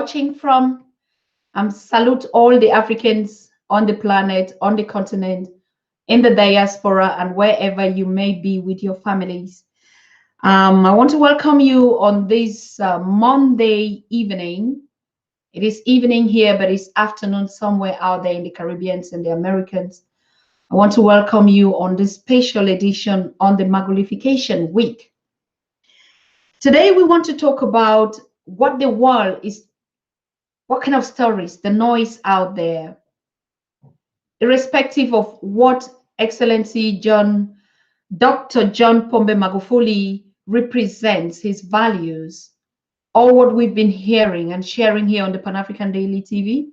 watching from. Salute all the Africans on the planet, on the continent, in the diaspora, and wherever you may be with your families. I want to welcome you on this Monday evening. It is evening here, but it's afternoon somewhere out there in the Caribbeans and the Americans. I want to welcome you on this special edition on the Magufulication Week. Today, we want to talk about what the world is, what kind of stories, the noise out there, irrespective of what Excellency Dr. John Pombe Magufuli represents, his values, or what we've been hearing and sharing here on the Pan-African Daily TV.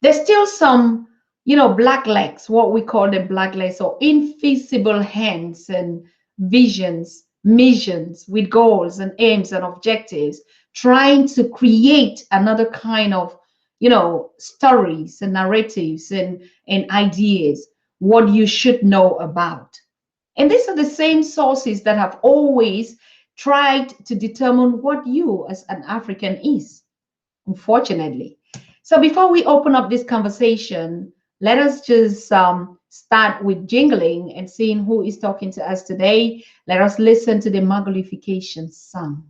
There's still some, black legs, what we call the black legs, or invisible hands and visions, missions with goals and aims and objectives, trying to create another kind of, stories and narratives and ideas, what you should know about. And these are the same sources that have always tried to determine what you as an African is, unfortunately. So before we open up this conversation, let us just start with jingling and seeing who is talking to us today. Let us listen to the Magufulication song.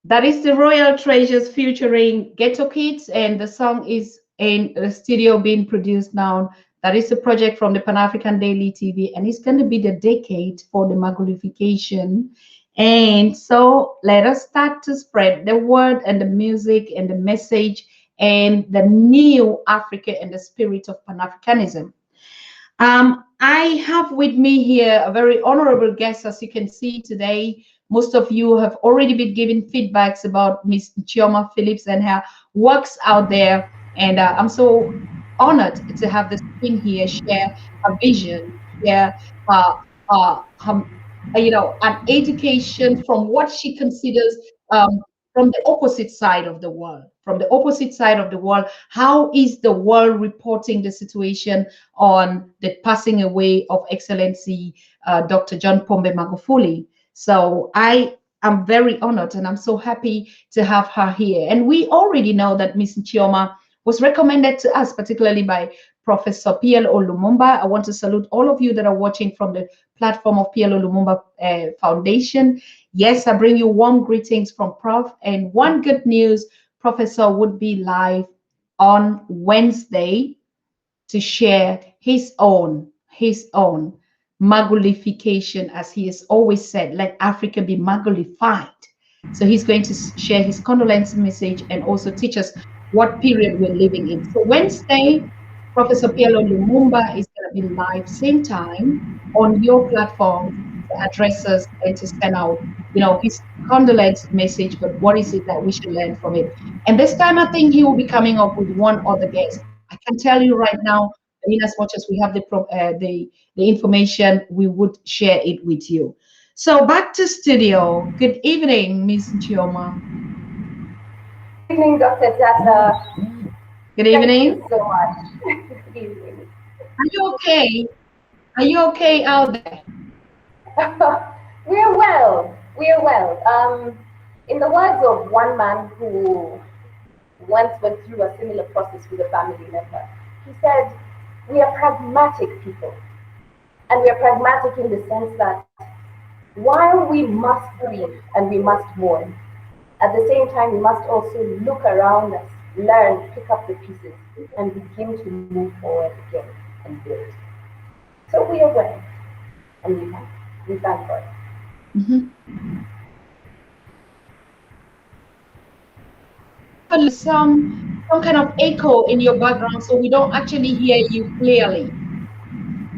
That is the Royal Treasures featuring Ghetto Kids, and the song is in the studio being produced now. That is a project from the Pan-African Daily TV, and it's going to be the decade for the Magufulication. And so let us start to spread the word and the music and the message and the new Africa and the spirit of Pan-Africanism. I have with me here a very honorable guest, as you can see today. Most of you have already been giving feedbacks about Miss Chioma Phillips and her works out there. And I'm so honored to have this queen here share her vision, share her, her an education from what she considers from the opposite side of the world. From the opposite side of the world, how is the world reporting the situation on the passing away of Excellency Dr. John Pombe Magufuli? So I am very honored and I'm so happy to have her here. And we already know that Miss Chioma was recommended to us, particularly by Professor PLO Lumumba. I want to salute all of you that are watching from the platform of PLO Lumumba Foundation. Yes, I bring you warm greetings from Prof. And one good news, Professor would be live on Wednesday to share his own Magulification, as he has always said, let Africa be Magulified. So he's going to share his condolence message and also teach us what period we're living in. So Wednesday, Professor Pielo Lumumba is going to be live same time on your platform to address us and to send out, his condolence message. But what is it that we should learn from it? And this time, I think he will be coming up with one other guest. I can tell you right now, in as much as we have the information, we would share it with you. So back to studio. Good evening, Miss Chioma. Good evening, Dr. Jata. Good Thank evening. you so much. Good evening. Are you okay? Are you okay out there? We're well. We're well. In the words of one man who once went through a similar process with a family member, he said, "We are pragmatic people." And we are pragmatic in the sense that while we must grieve and we must mourn, at the same time, we must also look around us, learn, pick up the pieces, and begin to move forward again and build. So we are well, and we thank God. Mhm. Some kind of echo in your background, so we don't actually hear you clearly.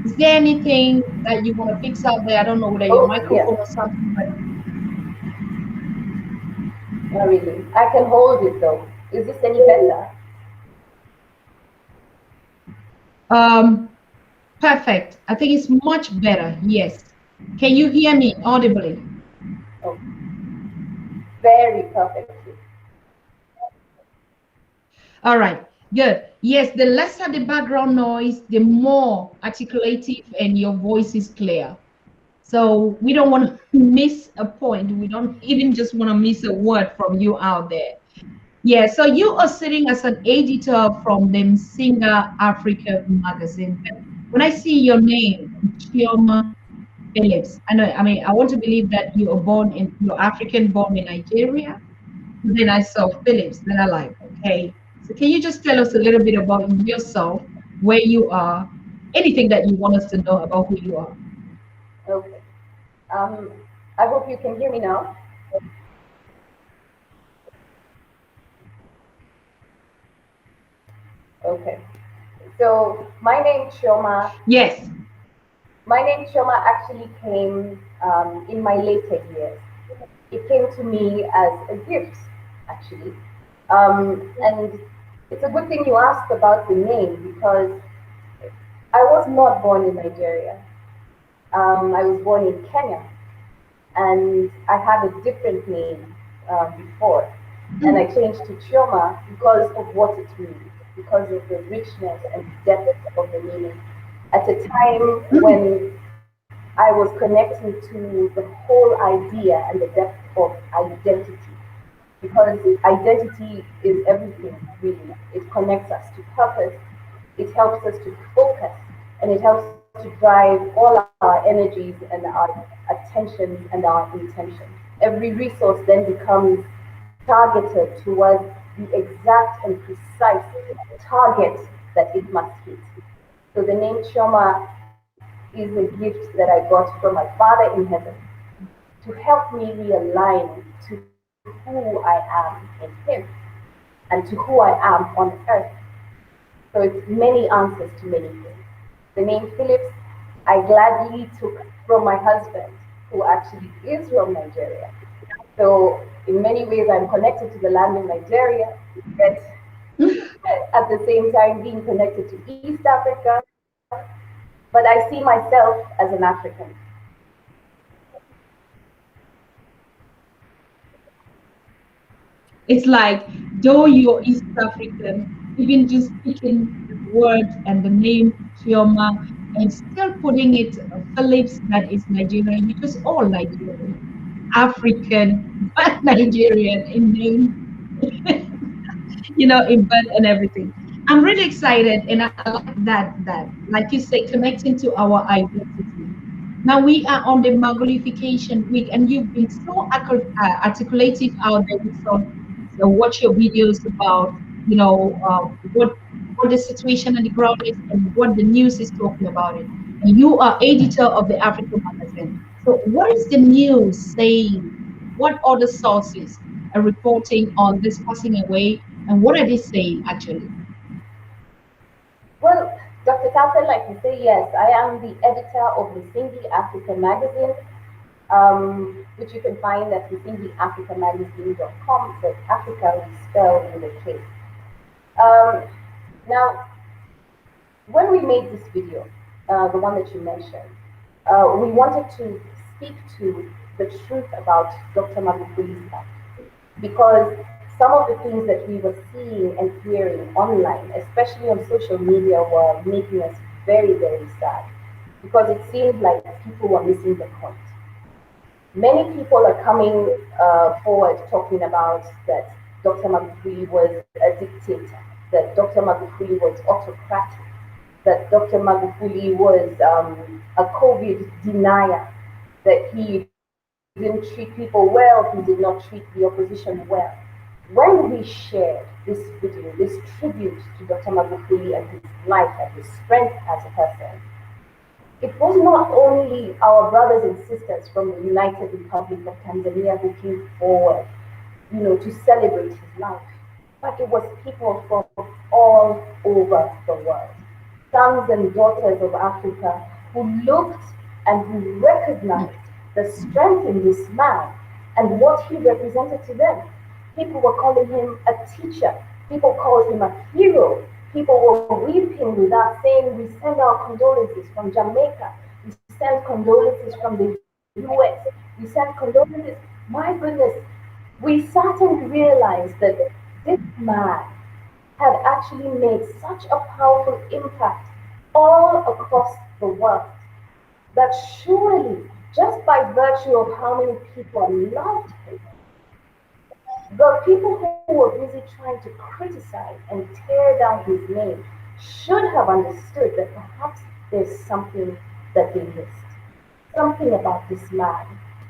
Is there anything that you want to fix out there? I don't know whether your Oh, yeah, microphone or something, but not really. I can hold it though. Is this any better? um, perfect. I think it's much better. Yes. Can you hear me audibly? Oh, very perfectly. All right, good. Yes, the lesser the background noise, the more articulative and your voice is clear. So we don't want to miss a point. We don't even just want to miss a word from you out there. Yeah, so you are sitting as an editor from the Msingi Africa magazine. But when I see your name, Chioma Phillips, I want to believe that you're African born in Nigeria. Then I saw Phillips. Then I like, okay. So can you just tell us a little bit about yourself, where you are, anything that you want us to know about who you are? Okay. Um, I hope you can hear me now. Okay. So Yes. my name Chioma actually came in my later years. It came to me as a gift, actually. And it's a good thing you asked about the name because I was not born in Nigeria. I was born in Kenya, and I had a different name before, and I changed to Chioma because of what it means, because of the richness and depth of the meaning. At a time Mm, when I was connecting to the whole idea and the depth of identity, because identity is everything, really. It connects us to purpose, it helps us to focus, and it helps to drive all our energies and our attentions and our intentions. Every resource then becomes targeted towards the exact and precise target that it must hit. So the name Shoma is a gift that I got from my Father in heaven to help me realign to who I am in Him and to who I am on earth. So it's many answers to many things. The name Phillips, I gladly took from my husband, who actually is from Nigeria. So, in many ways, I'm connected to the land of Nigeria, but at the same time, being connected to East Africa. But I see myself as an African. It's like, though you're East African, even just picking the word and the name Chioma and still putting it Phillips, that is Nigerian, you're just all Nigerian, African, but Nigerian in name, in birth and everything. I'm really excited, and I like that, like you say, connecting to our identity. Now we are on the Magufulication week, and you've been so articulative out there with some watch your videos about, what the situation on the ground is and what the news is talking about it. And you are editor of the Africa magazine. So what is the news saying? What other sources are reporting on this passing away, and what are they saying actually? Well, Dr. Tata, like you say, yes, I am the editor of Msingi Africa magazine, which you can find at msingiafricamagazine.com. But Africa is spelled with a K. Um, Now, when we made this video, the one that you mentioned, we wanted to speak to the truth about Dr. Magufuli's life because some of the things that we were seeing and hearing online, especially on social media, were making us very, very sad because it seemed like people were missing the point. Many people are coming forward talking about that Dr. Magufuli was a dictator, that Dr. Magufuli was autocratic, that Dr. Magufuli was a COVID denier, that he didn't treat people well, he did not treat the opposition well. When we shared this video, this tribute to Dr. Magufuli and his life and his strength as a person, it was not only our brothers and sisters from the United Republic of Tanzania who came forward, to celebrate his life, but it was people from all over the world, sons and daughters of Africa who looked and who recognized the strength in this man and what he represented to them. People were calling him a teacher. People called him a hero. People were weeping with us, saying, "We send our condolences from Jamaica. We send condolences from the US. We send condolences." My goodness, we sat and realized that this man had actually made such a powerful impact all across the world that surely, just by virtue of how many people loved him, the people who were busy trying to criticize and tear down his name should have understood that perhaps there's something that they missed. Something about this man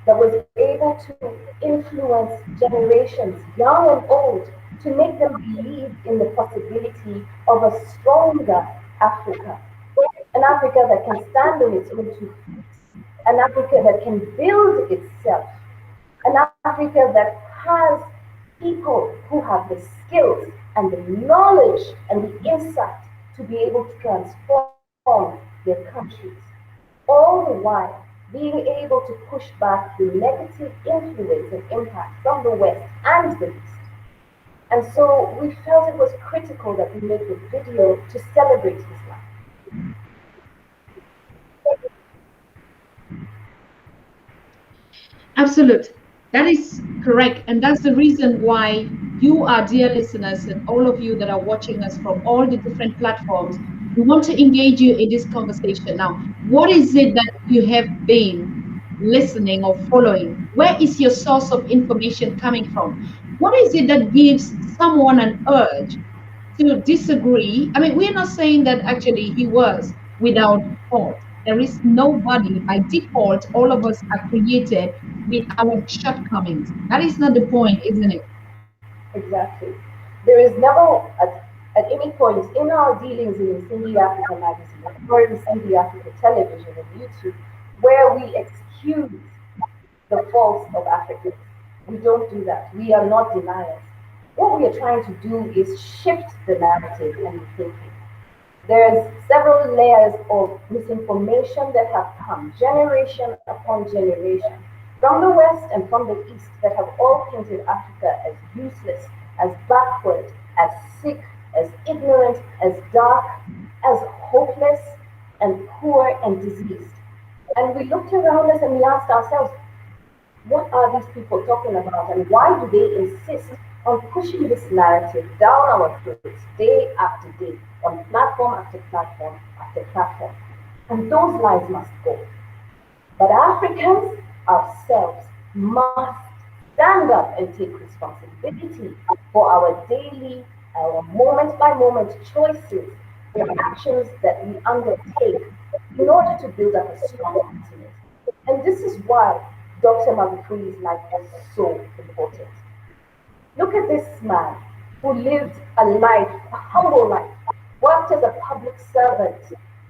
that was able to influence generations, young and old, to make them believe in the possibility of a stronger Africa. An Africa that can stand on its own two feet, an Africa that can build itself, an Africa that has people who have the skills and the knowledge and the insight to be able to transform their countries, all the while being able to push back the negative influence and impact from the West and the East. And so we felt it was critical that we make a video to celebrate his life. Absolute. That is correct. And that's the reason why you, our dear listeners, and all of you that are watching us from all the different platforms, we want to engage you in this conversation. Now, what is it that you have been listening or following? Where is your source of information coming from? What is it that gives someone an urge to disagree? I mean, we're not saying that actually he was without fault. There is nobody by default, all of us are created with our shortcomings. That is not the point, isn't it? Exactly. There is never at any point in our dealings in Msingi Africa magazine or Msingi Africa television and YouTube where we excuse the faults of Africans. We don't do that. We are not deniers. What we are trying to do is shift the narrative and the thinking. There's several layers of misinformation that have come generation upon generation from the West and from the East that have all painted Africa as useless, as backward, as sick, as ignorant, as dark, as hopeless and poor and diseased. And we looked around us and we asked ourselves, what are these people talking about and why do they insist on pushing this narrative down our throats day after day on platform after platform after platform? And those lies must go. But Africans ourselves must stand up and take responsibility for our daily, our moment by moment choices, the actions that we undertake in order to build up a strong continent. And this is why Dr. Magufuli's life was so important. Look at this man who lived a life, a humble life, worked as a public servant,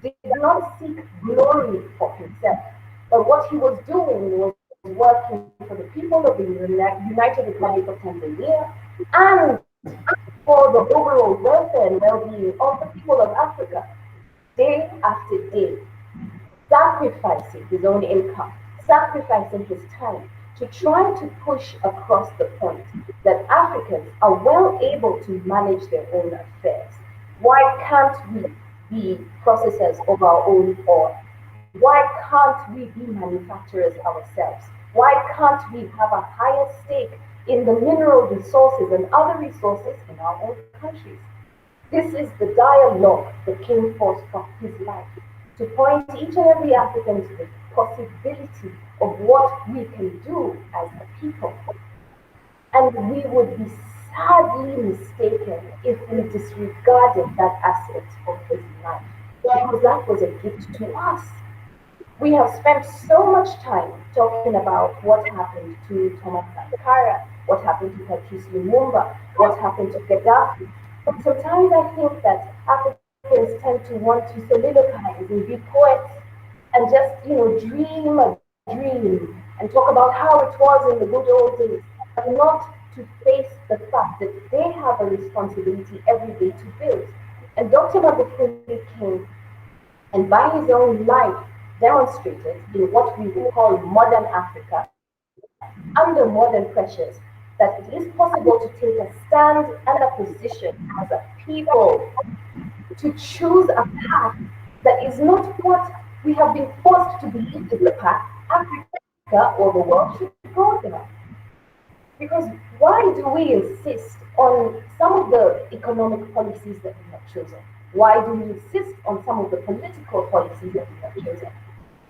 did not seek glory for himself, but what he was doing was working for the people of the United Republic of Tanzania and for the overall welfare and well-being of the people of Africa, day after day, sacrificing his own income, sacrificing his time to try to push across the point that Africans are well able to manage their own affairs. Why can't we be processors of our own oil? Why can't we be manufacturers ourselves? Why can't we have a higher stake in the mineral resources and other resources in our own countries? This is the dialogue that came forth from his life to point each and every African to the possibility of what we can do as a people. And we would be sadly mistaken if we disregarded that aspect of his life, because that was a gift to us. We have spent so much time talking about what happened to Thomas Sankara, what happened to Patrice Lumumba, what happened to Gaddafi. But sometimes I think that Africans tend to want to soliloquize and be poets and just, dream a dream and talk about how it was in the good old days, but not to face the fact that they have a responsibility every day to build. And Dr. Magufuli came and by his own life demonstrated in what we would call modern Africa, under modern pressures, that it is possible to take a stand and a position as a people to choose a path that is not what we have been forced to believe is the path Africa or the world should go down. Because why do we insist on some of the economic policies that we have chosen? Why do we insist on some of the political policies that we have chosen?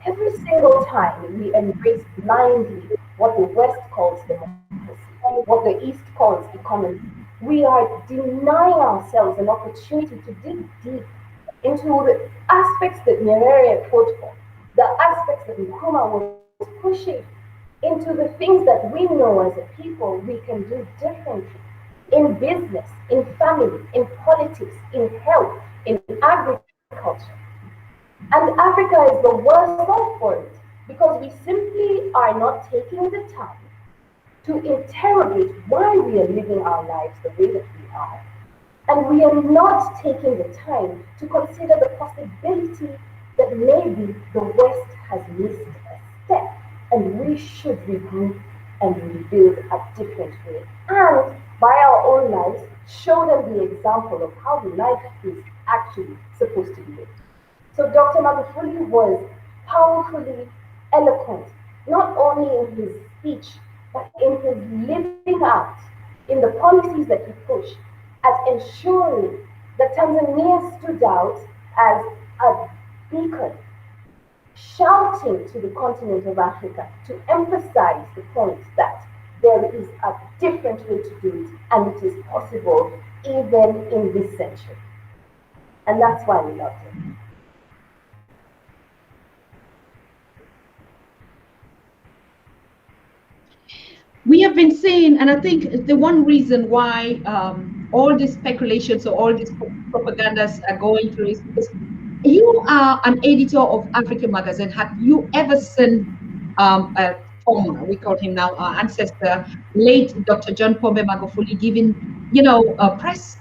Every single time we embrace blindly what the West calls democracy, what the East calls economy, we are denying ourselves an opportunity to dig deep into the aspects that Nyerere fought for, the aspects that Nkrumah was pushing, into the things that we know as a people we can do differently in business, in family, in politics, in health, in agriculture. And Africa is the worst off for it because we simply are not taking the time to interrogate why we are living our lives the way that we are. And we are not taking the time to consider the possibility that maybe the West has missed a step and we should regroup and rebuild a different way. And by our own lives, show them the example of how life is actually supposed to be lived. So Dr. Magufuli was powerfully eloquent, not only in his speech, but in his living out, in the policies that he pushed, at ensuring that Tanzania stood out as a beacon, shouting to the continent of Africa to emphasize the point that there is a different way to do it, and it is possible even in this century. And that's why we loved him. We have been saying, and I think the one reason why all these speculations or all these propagandas are going through is because you are an editor of African magazine. Have you ever seen a former, we call him now our ancestor, late Dr. John Pombe Magufuli, giving press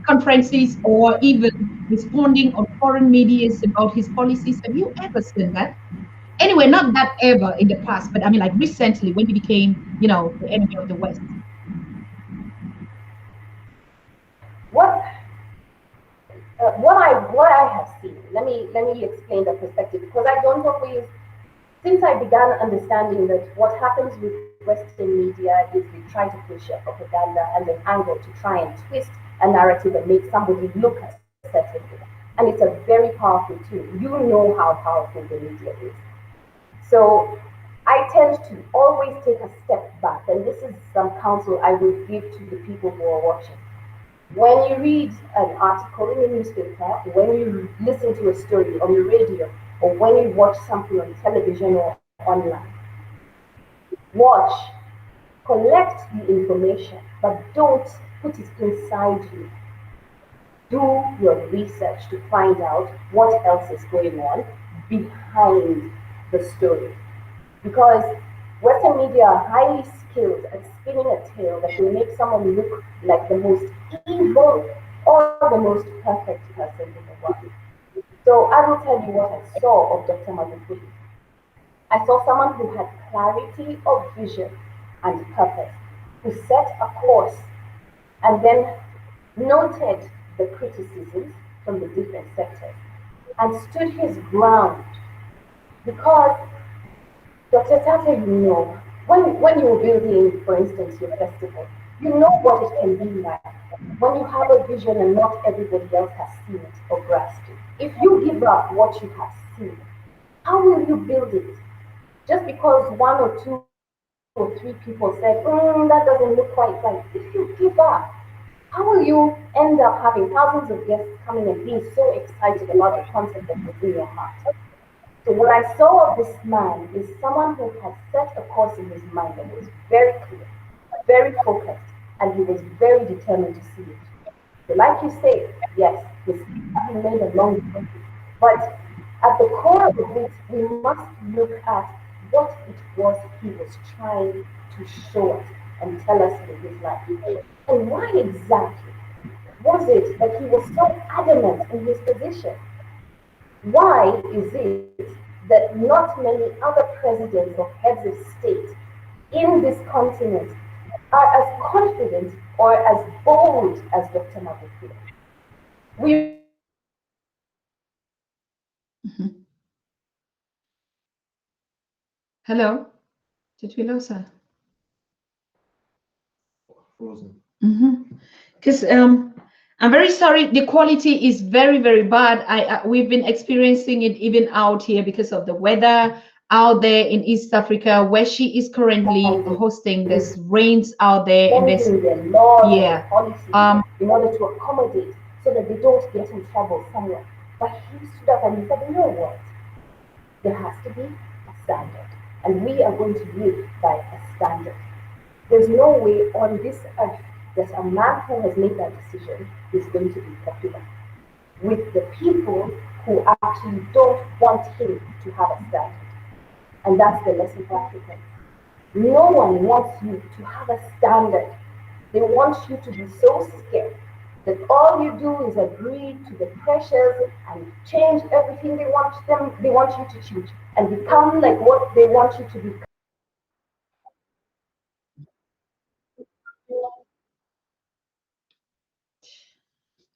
conferences or even responding on foreign medias about his policies. Have you ever seen that? Anyway, not that ever in the past, but I mean, like recently when he became, the enemy of the West. What what I have seen. Let me explain the perspective because I don't always. Since I began understanding that what happens with Western media is they try to push a propaganda and an angle to try and twist a narrative and make somebody look a certain way. And it's a very powerful tool. You know how powerful the media is. So I tend to always take a step back, and this is some counsel I would give to the people who are watching. When you read an article in the newspaper, when you listen to a story on the radio, or when you watch something on television or online, watch, collect the information, but don't put it inside you. Do your research to find out what else is going on behind the story. Because Western media are highly skilled at spinning a tale that will make someone look like the most evil or the most perfect person in the world. So I will tell you what I saw of Dr. Magufuli. I saw someone who had clarity of vision and purpose, who set a course and then noted the criticisms from the different sectors and stood his ground because Dr. Tata, when you're building, for instance, your festival, you know what it can be like when you have a vision and not everybody else has seen it or grasped it. If you give up what you have seen, how will you build it? Just because one or two or three people said, that doesn't look quite right. If you give up, how will you end up having thousands of guests coming and being so excited about the concept that was in your heart? So what I saw of this man is someone who had set a course in his mind that was very clear, very focused, and he was very determined to see it. So like you say, yes, mistakes have been made along the way, but at the core of it, we must look at what it was he was trying to show us and tell us in his life. And why exactly was it that he was so adamant in his position? Why is it that not many other presidents or heads of state in this continent are as confident or as bold as Dr. Magufuli? We Mhm. Hello, did we lose her? Frozen. Because I'm very sorry, the quality is very, very bad. We've been experiencing it even out here because of the weather out there in East Africa, where she is currently find it hosting. is There's rains out there, and there's bending their laws and their yeah. policies Um, in order to accommodate so that they don't get in trouble somewhere. But he stood up and he said, you know what? There has to be a standard. And we are going to live by a standard. There's no way on this earth that a man who has made that decision is going to be popular with the people who actually don't want him to have a standard. And that's the lesson for Africans. No one wants you to have a standard. They want you to be so scared that all you do is agree to the pressures and change everything they want you to change and become like what they want you to be.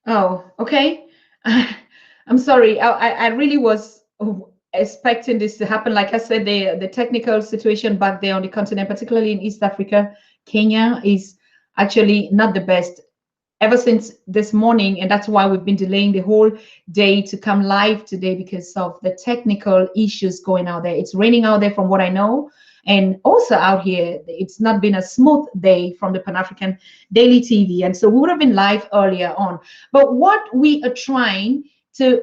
oh, okay. I'm sorry. I really was expecting this to happen. Like I said, the technical situation back there on the continent, particularly in East Africa, Kenya, is actually not the best ever since this morning, and that's why we've been delaying the whole day to come live today because of the technical issues going out there. It's raining out there from what I know, and also out here it's not been a smooth day from the Pan-African Daily TV, and so we would have been live earlier on. But what we are trying to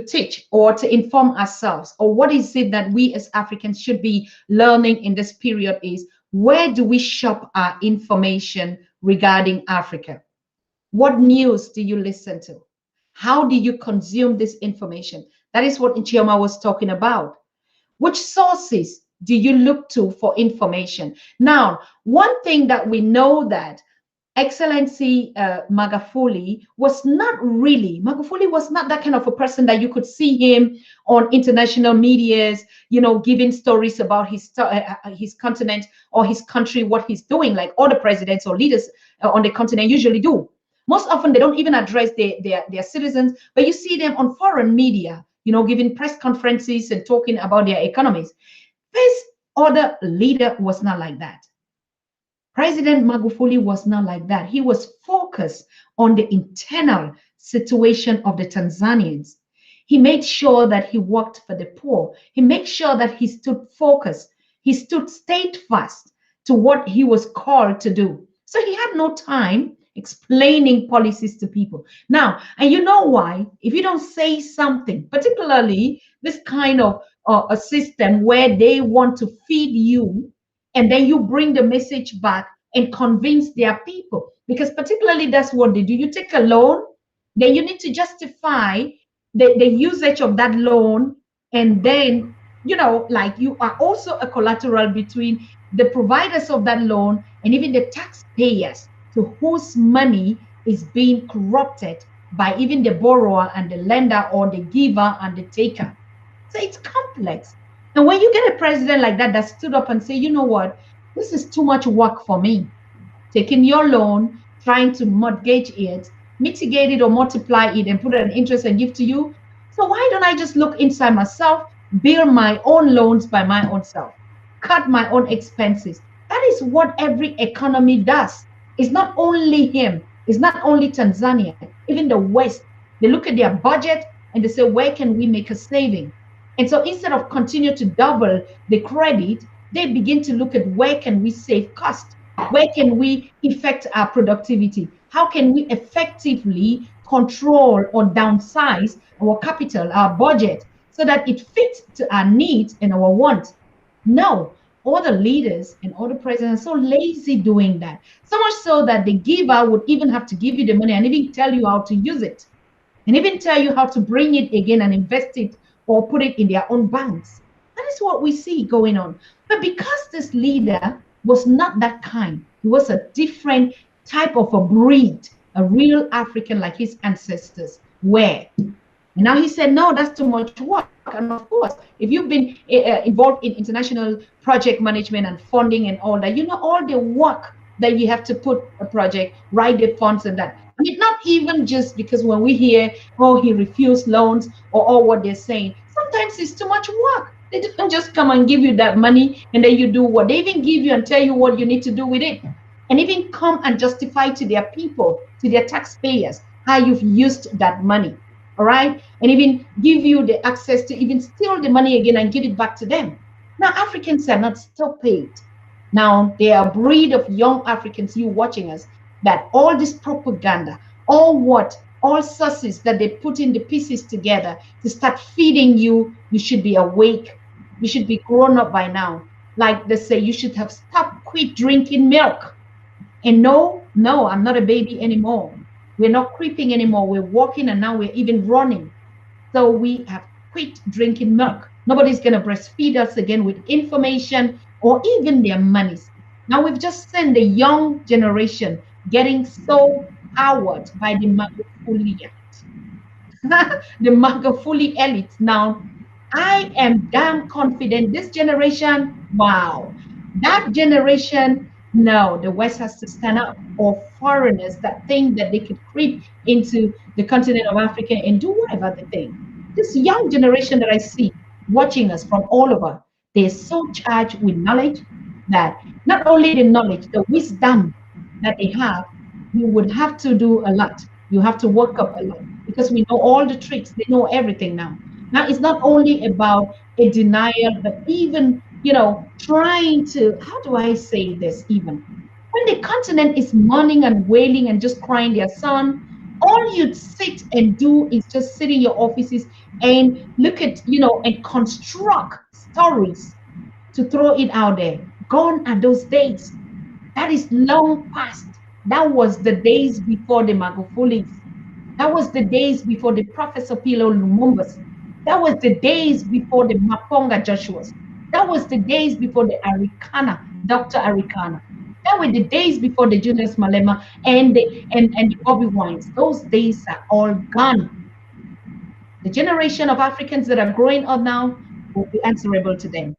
teach or to inform ourselves, or what is it that we as Africans should be learning in this period, is where do we shop our information regarding Africa? What news do you listen to? How do you consume this information? That is what Chioma was talking about. Which sources do you look to for information? Now, one thing that we know that Excellency Magufuli was not that kind of a person that you could see him on international medias, giving stories about his continent or his country, what he's doing, like other presidents or leaders on the continent usually do. Most often, they don't even address their citizens, but you see them on foreign media, giving press conferences and talking about their economies. This other leader was not like that. President Magufuli was not like that. He was focused on the internal situation of the Tanzanians. He made sure that he worked for the poor. He made sure that he stood focused. He stayed fast to what he was called to do. So he had no time explaining policies to people. Now, and you know why? If you don't say something, particularly this kind of a system where they want to feed you, and then you bring the message back and convince their people, because particularly that's what they do. You take a loan, then you need to justify the usage of that loan, and then like you are also a collateral between the providers of that loan and even the taxpayers to whose money is being corrupted by even the borrower and the lender, or the giver and the taker. So it's complex. And when you get a president like that stood up and say, you know what, this is too much work for me. Taking your loan, trying to mortgage it, mitigate it or multiply it and put an interest and give to you. So why don't I just look inside myself, build my own loans by my own self, cut my own expenses? That is what every economy does. It's not only him, it's not only Tanzania, even the West. They look at their budget and they say, where can we make a saving? And so instead of continue to double the credit, they begin to look at where can we save cost? Where can we affect our productivity? How can we effectively control or downsize our capital, our budget, so that it fits to our needs and our wants? No, all the leaders and all the presidents are so lazy doing that. So much so that the giver would even have to give you the money and even tell you how to use it, and even tell you how to bring it again and invest it or put it in their own banks. That is what we see going on. But because this leader was not that kind, he was a different type of a breed, a real African like his ancestors were. And now he said, no, that's too much work. And of course, if you've been involved in international project management and funding and all that, you know all the work that you have to put a project, write the funds and that. I mean, not even just because when we hear, oh, he refused loans or what they're saying, sometimes it's too much work. They don't just come and give you that money and then you do what they even give you and tell you what you need to do with it. And even come and justify to their people, to their taxpayers, how you've used that money. All right. And even give you the access to even steal the money again and give it back to them. Now, Africans are not still paid. Now, they are a breed of young Africans, you watching us, that all this propaganda, all sources that they put in the pieces together to start feeding you, you should be awake. You should be grown up by now. Like they say, you should have quit drinking milk. And no, I'm not a baby anymore. We're not creeping anymore. We're walking and now we're even running. So we have quit drinking milk. Nobody's going to breastfeed us again with information or even their monies. Now we've just seen the young generation getting so powered by the Magufuli the Magufuli elite. Now, I am damn confident this generation, wow, that generation, no, the West has to stand up, or foreigners that think that they could creep into the continent of Africa and do whatever they think. This young generation that I see watching us from all over, they're so charged with knowledge that not only the knowledge, the wisdom that they have, you would have to do a lot. You have to work up a lot because we know all the tricks. They know everything now. Now it's not only about a denial, but even, trying to, how do I say this even? When the continent is mourning and wailing and just crying their son, all you'd sit and do is just sit in your offices and look at, and construct stories to throw it out there. Gone are those days. That is long past. That was the days before the Magufulis. That was the days before the Professor Pilo Lumumbas. That was the days before the Maponga Joshuas. That was the days before the Arikana, Dr. Arikana. That were the days before the Julius Malema and the Bobby Wines. Those days are all gone. The generation of Africans that are growing up now will be answerable to them.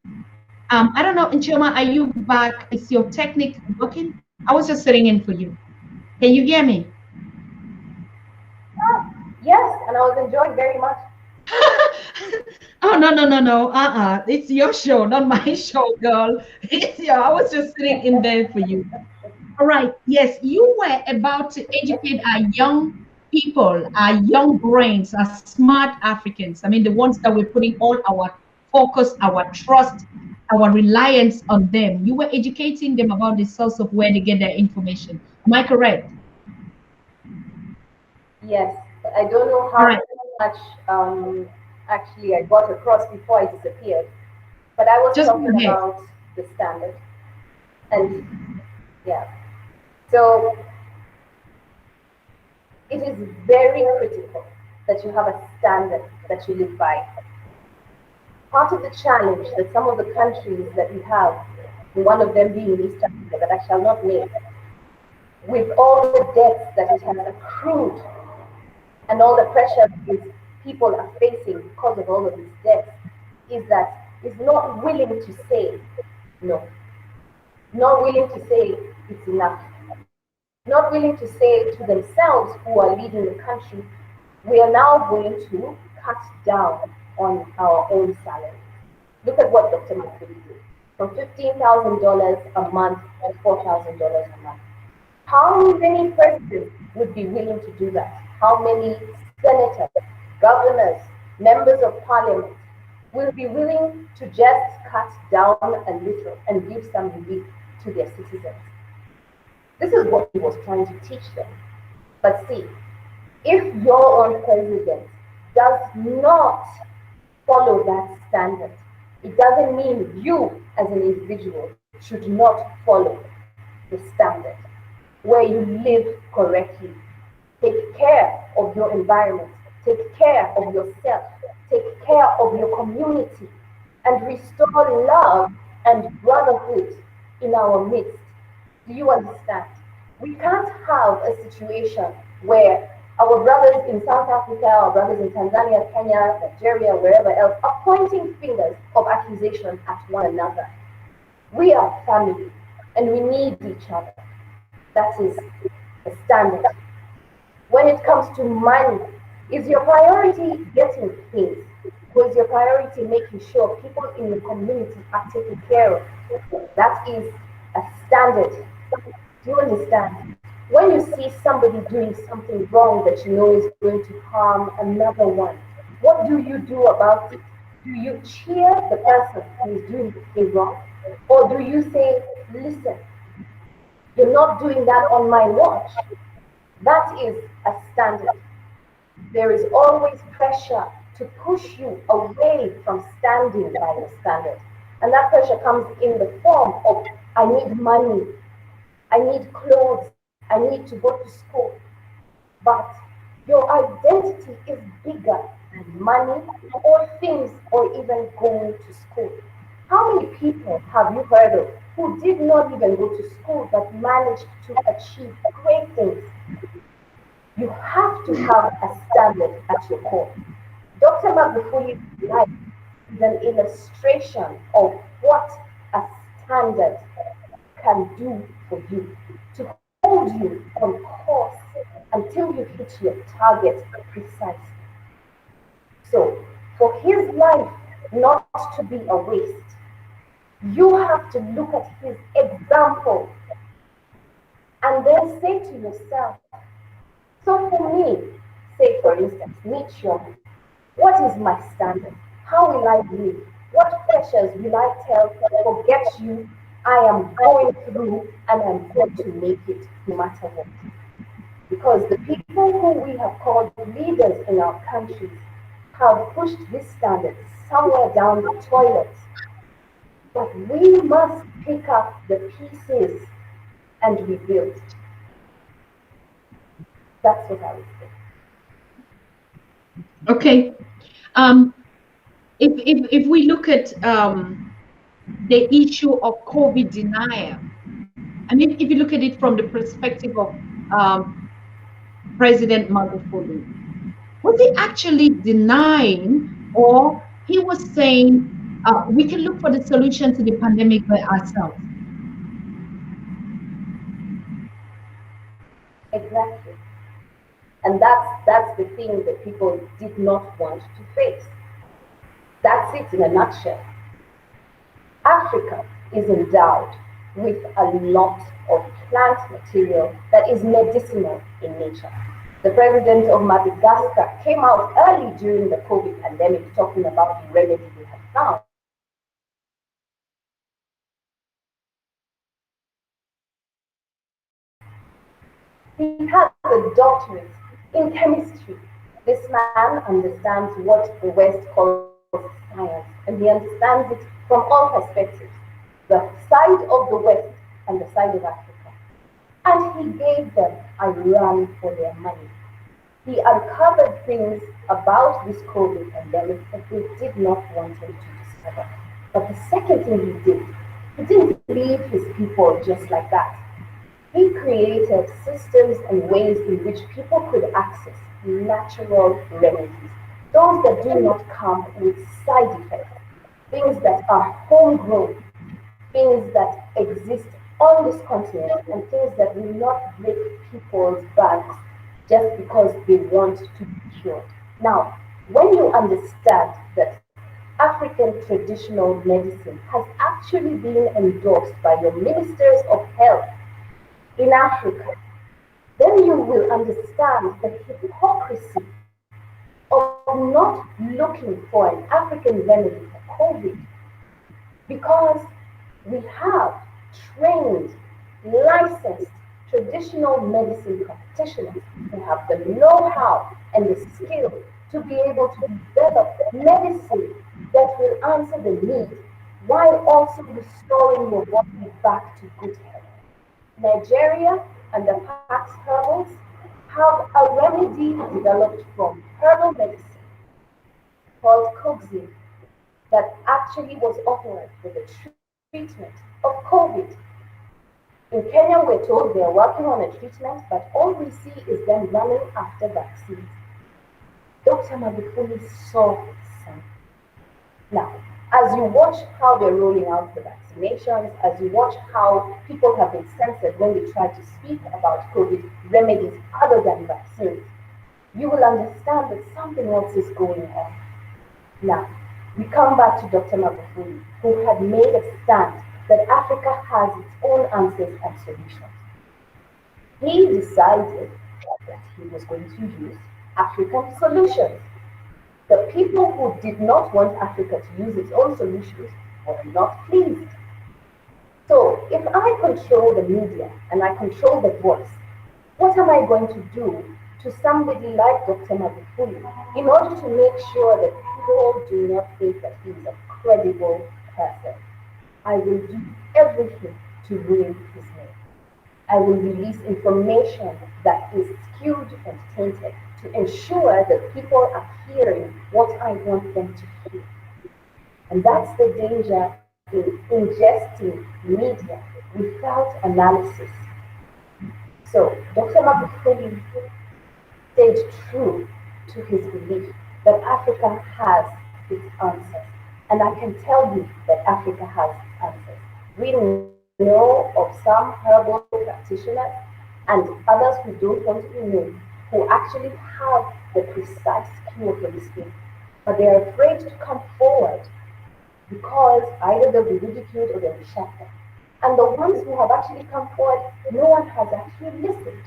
I don't know, Chioma, are you back? Is your technique working? I was just sitting in for you. Can you hear me? Yes, and I was enjoying very much. Oh, no, no, no, no. It's your show, not my show, girl. It's your, I was just sitting in there for you. All right. Yes, you were about to educate our young people, our young brains, our smart Africans. I mean, the ones that we're putting all our focus, our trust, our reliance on them. You were educating them about the source of where they get their information. Am I correct? Yes, I don't know All how right. much actually I got across before I disappeared, but I was Just go talking ahead. about the standard. And yeah, so it is very critical that you have a standard that you live by. Part of the challenge that some of the countries that we have, one of them being East Africa, that I shall not name, with all the debts that it has accrued and all the pressure that people are facing because of all of these debts, is that is not willing to say no, not willing to say it's enough, not willing to say to themselves who are leading the country, we are now going to cut down on our own salary. Look at what Dr. Magufulication did. From $15,000 a month to $4,000 a month. How many presidents would be willing to do that? How many senators, governors, members of parliament will be willing to just cut down a little and give some relief to their citizens? This is what he was trying to teach them. But see, if your own president does not follow that standard, it doesn't mean you as an individual should not follow the standard where you live correctly. Take care of your environment, take care of yourself, take care of your community, and restore love and brotherhood in our midst. Do you understand? We can't have a situation where our brothers in South Africa, our brothers in Tanzania, Kenya, Nigeria, wherever else, are pointing fingers of accusation at one another. We are family and we need each other. That is the standard. When it comes to money, is your priority getting paid? Or is your priority making sure people in the community are taken care of? That is a standard. Do you understand? When you see somebody doing something wrong that you know is going to harm another one, what do you do about it? Do you cheer the person who is doing the thing wrong? Or do you say, listen, you're not doing that on my watch? That is a standard. There is always pressure to push you away from standing by the standard. And that pressure comes in the form of I need money, I need clothes, I need to go to school. But your identity is bigger than money or things or even going to school. How many people have you heard of who did not even go to school but managed to achieve great things? You have to have a standard at your core. Dr. Magufuli's life is an illustration of what a standard can do for you to hold you on course until you hit your target precisely. So, for his life not to be a waste, you have to look at his example and then say to yourself, so for me, say for instance, meet Chioma, what is my standard? How will I live? What pressures will I tell, forget you, I am going through and I'm going to make it no matter what? Because the people who we have called leaders in our countries have pushed this standard somewhere down the toilet. But we must pick up the pieces and rebuild. That's what I would say. Okay. Um, if we look at the issue of COVID denial, I mean, if you look at it from the perspective of um, President Magufuli, was he actually denying, or he was saying we can look for the solution to the pandemic by ourselves? Exactly. And that's the thing that people did not want to face. That's it in a nutshell. Africa is endowed with a lot of plant material that is medicinal in nature. The president of Madagascar came out early during the COVID pandemic talking about the remedy they had found. He has a doctorate in chemistry. This man understands what the West calls science, and he understands it from all perspectives, the side of the West and the side of Africa. And he gave them a run for their money. He uncovered things about this COVID pandemic that they did not want him to discover. But the second thing he didn't leave his people just like that. He created systems and ways in which people could access natural remedies, those that do not come with side effects, things that are homegrown, things that exist on this continent, and things that will not break people's banks just because they want to be cured. Now, when you understand that African traditional medicine has actually been endorsed by your ministers of health in Africa, then you will understand the hypocrisy of not looking for an African remedy for COVID, because we have trained, licensed traditional medicine practitioners who have the know-how and the skill to be able to develop medicine that will answer the need while also restoring your body back to good health. Nigeria and the Pax Herbals have a remedy developed from herbal medicine called coxine that actually was authorized for the treatment of COVID. In Kenya, we're told they're working on a treatment, but all we see is them running after vaccines. Dr. Magufuli saw something. Now, as you watch how they're rolling out the vaccinations, as you watch how people have been censored when they try to speak about COVID remedies other than vaccines, you will understand that something else is going on. Now, we come back to Dr. Magufuli, who had made a stand that Africa has its own answers and solutions. He decided that he was going to use African solutions. The people who did not want Africa to use its own solutions were not pleased. So, if I control the media and I control the voice, what am I going to do to somebody like Dr. Magufuli in order to make sure that people do not think that he is a credible person? I will do everything to ruin his name. I will release information that is skewed and tainted to ensure that people are hearing what I want them to hear. And that's the danger in ingesting media without analysis. So Dr. Magufuli stayed true to his belief that Africa has its answers. And I can tell you that Africa has its answers. We know of some herbal practitioners and others who don't want to be named who actually have the precise cure for this thing. But they are afraid to come forward because either they'll be ridiculed or they'll be shut down. And the ones who have actually come forward, no one has actually listened.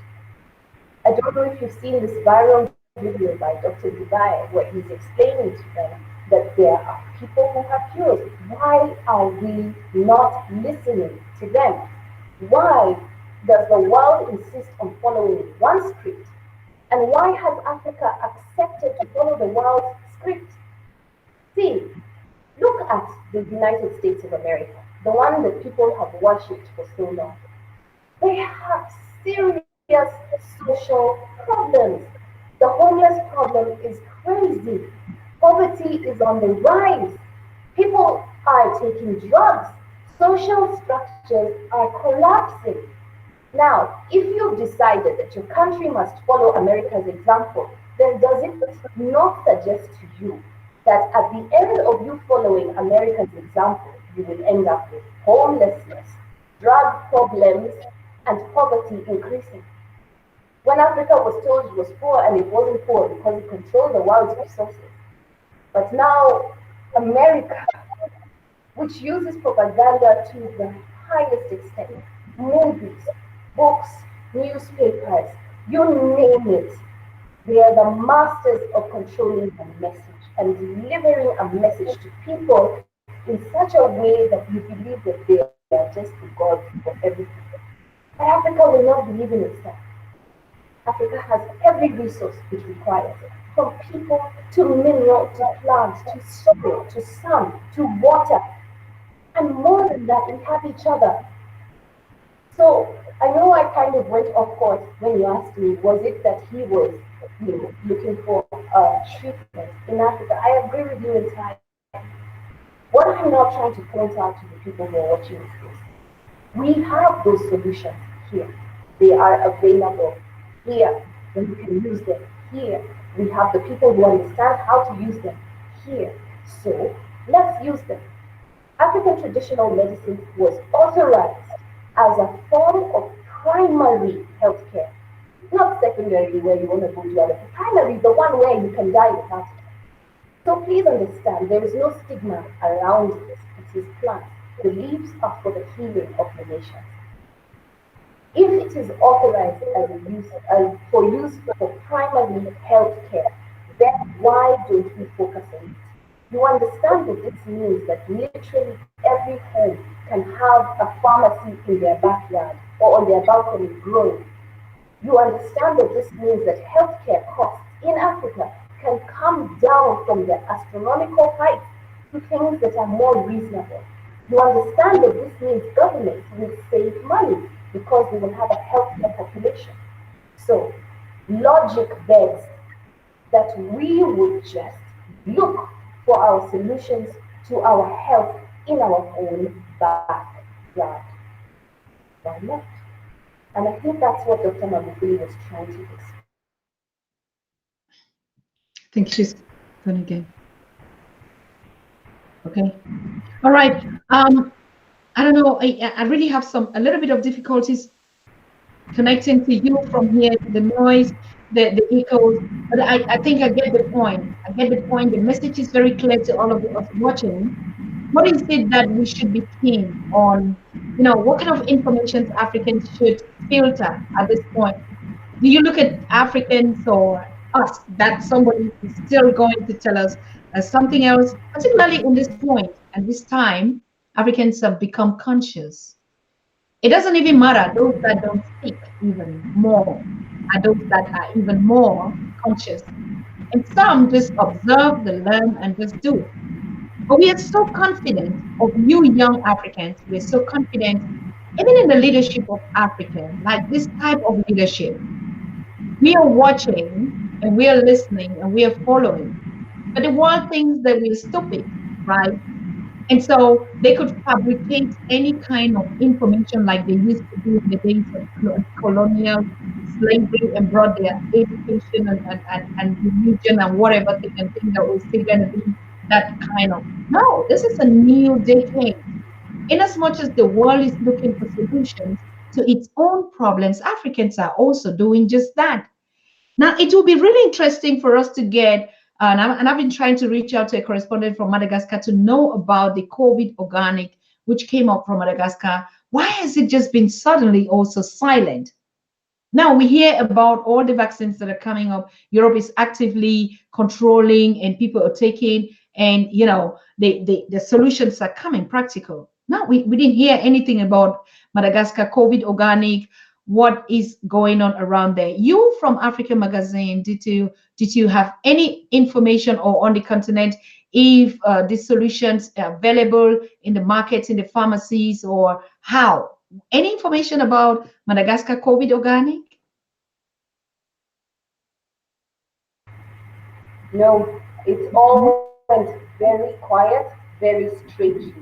I don't know if you've seen this viral video by Dr. Dubai where he's explaining to them that there are people who have cures. Why are we not listening to them? Why does the world insist on following one script? And why has Africa accepted to follow the world's script? See, look at the United States of America, the one that people have worshipped for so long. They have serious social problems. The homeless problem is crazy. Poverty is on the rise. People are taking drugs. Social structures are collapsing. Now, if you've decided that your country must follow America's example, then does it not suggest to you that at the end of you following America's example, you will end up with homelessness, drug problems, and poverty increasing? When Africa was told it was poor, and it wasn't poor because it controlled the world's resources. But now, America, which uses propaganda to the highest extent, movies, books, newspapers, you name it, they are the masters of controlling the message and delivering a message to people in such a way that you believe that they are just the gods of everything. But Africa will not believe in itself. Africa has every resource it requires, from people to mineral to plants to soil to sun to water. And more than that, we have each other. So I know I kind of went off course when you asked me, was it that he was, looking for treatment in Africa? I agree with you entirely. What I'm now trying to point out to the people who are watching this, we have those solutions here. They are available here, and we can use them here. We have the people who understand how to use them here. So let's use them. African traditional medicine was authorized as a form of primary healthcare, not secondary where you want to go to other. Primary, the one where you can die without it. So please understand, there is no stigma around this. It is plants. The leaves are for the healing of the nations. If it is authorized as a use, for use for primary health care, then why don't we focus on it? You understand that this means that literally every home can have a pharmacy in their backyard or on their balcony growing. You understand that this means that healthcare costs in Africa can come down from their astronomical heights to things that are more reasonable. You understand that this means governments will save money because they will have a healthier population. So, logic begs that we would just look for our solutions to our health in our own backyard. Why not? And I think that's what Dr. Magufuli was trying to explain. I think she's gonna get. Okay. All right. I don't know. I really have a little bit of difficulties connecting to you from here, the noise, the echoes. But I think I get the point. I get the point. The message is very clear to all of us watching. What is it that we should be keen on? What kind of information Africans should filter at this point? Do you look at Africans or us that somebody is still going to tell us something else, particularly in this point and this time, Africans have become conscious. It doesn't even matter. Those that don't speak even more are those that are even more conscious. And some just observe, they learn, and just do. But we are so confident of you young Africans. We're so confident, even in the leadership of Africa, like this type of leadership. We are watching and we are listening and we are following. But the world thinks that we're stupid, right? And so they could fabricate any kind of information like they used to do in the days of colonial slavery and brought their education and religion and whatever thing and think that was still going to be that kind of. No, this is a new decade. In as much as the world is looking for solutions to its own problems, Africans are also doing just that. Now, it will be really interesting for us to get, and I've been trying to reach out to a correspondent from Madagascar to know about the COVID organic, which came up from Madagascar. Why has it just been suddenly also silent? Now we hear about all the vaccines that are coming up. Europe is actively controlling and people are taking, and the solutions are coming practical. Now we didn't hear anything about Madagascar COVID organic. What is going on around there? You from Africa Magazine, did you have any information or on the continent if these solutions are available in the markets, in the pharmacies, or how? Any information about Madagascar COVID organic? No, it all went very quiet, very strangely.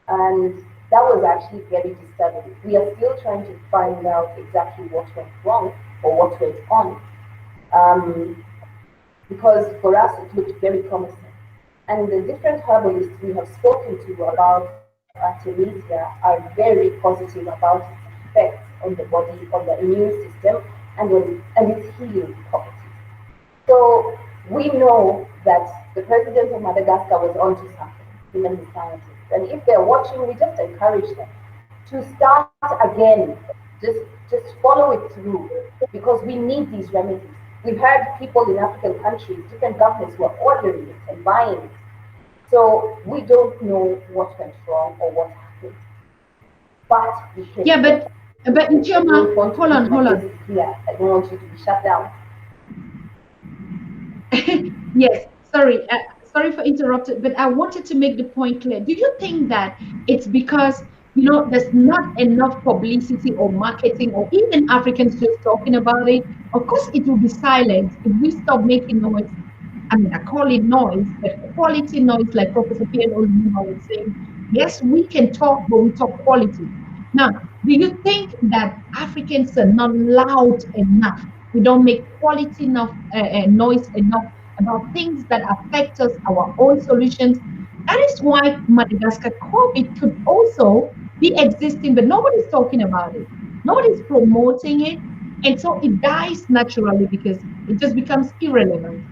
And That was actually very disturbing. We are still trying to find out exactly what went wrong or what went on. Um, because for us it looked very promising. And the different herbalists we have spoken to about Artemisia are very positive about its effects on the body, on the immune system, and its healing properties. So we know that the president of Madagascar was onto something, him and his scientists. And if they're watching, we just encourage them to start again. Just just follow it through because we need these remedies. We've heard people in African countries, different governments who are ordering it and buying it. So we don't know what went wrong or what happened. But we can Yeah, fix it. but And I don't Chioma, want to hold leave on, my hold on. business here. I don't want you to be shut down. Yes, sorry, sorry for interrupting, but I wanted to make the point clear. Do you think that it's because there's not enough publicity or marketing, or even Africans just talking about it? Of course, it will be silent if we stop making noise. I mean, I call it noise, but quality noise, like Professor Pierre Olumina was saying. Yes, we can talk, but we talk quality. Now, do you think that Africans are not loud enough? We don't make quality enough noise enough about things that affect us, our own solutions. That is why Madagascar COVID could also be existing, but nobody's talking about it. Nobody's promoting it. And so it dies naturally because it just becomes irrelevant.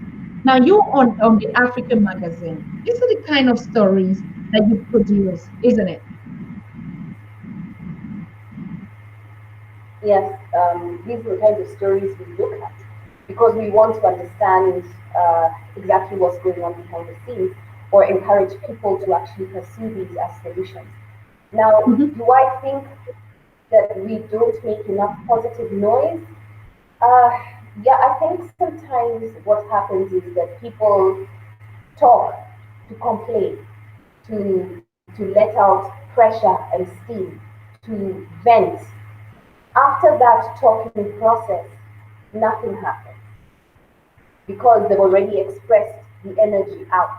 Now, you on the African magazine, these are the kind of stories that you produce, isn't it? Yes, these are the kinds of stories we look at because we want to understand exactly what's going on behind the scenes or encourage people to actually pursue these as solutions. Now, Mhm. do I think that we don't make enough positive noise? Uh, yeah, I think sometimes what happens is that people talk to complain, to let out pressure and steam, to vent. After that talking process, nothing happens because they've already expressed the energy out.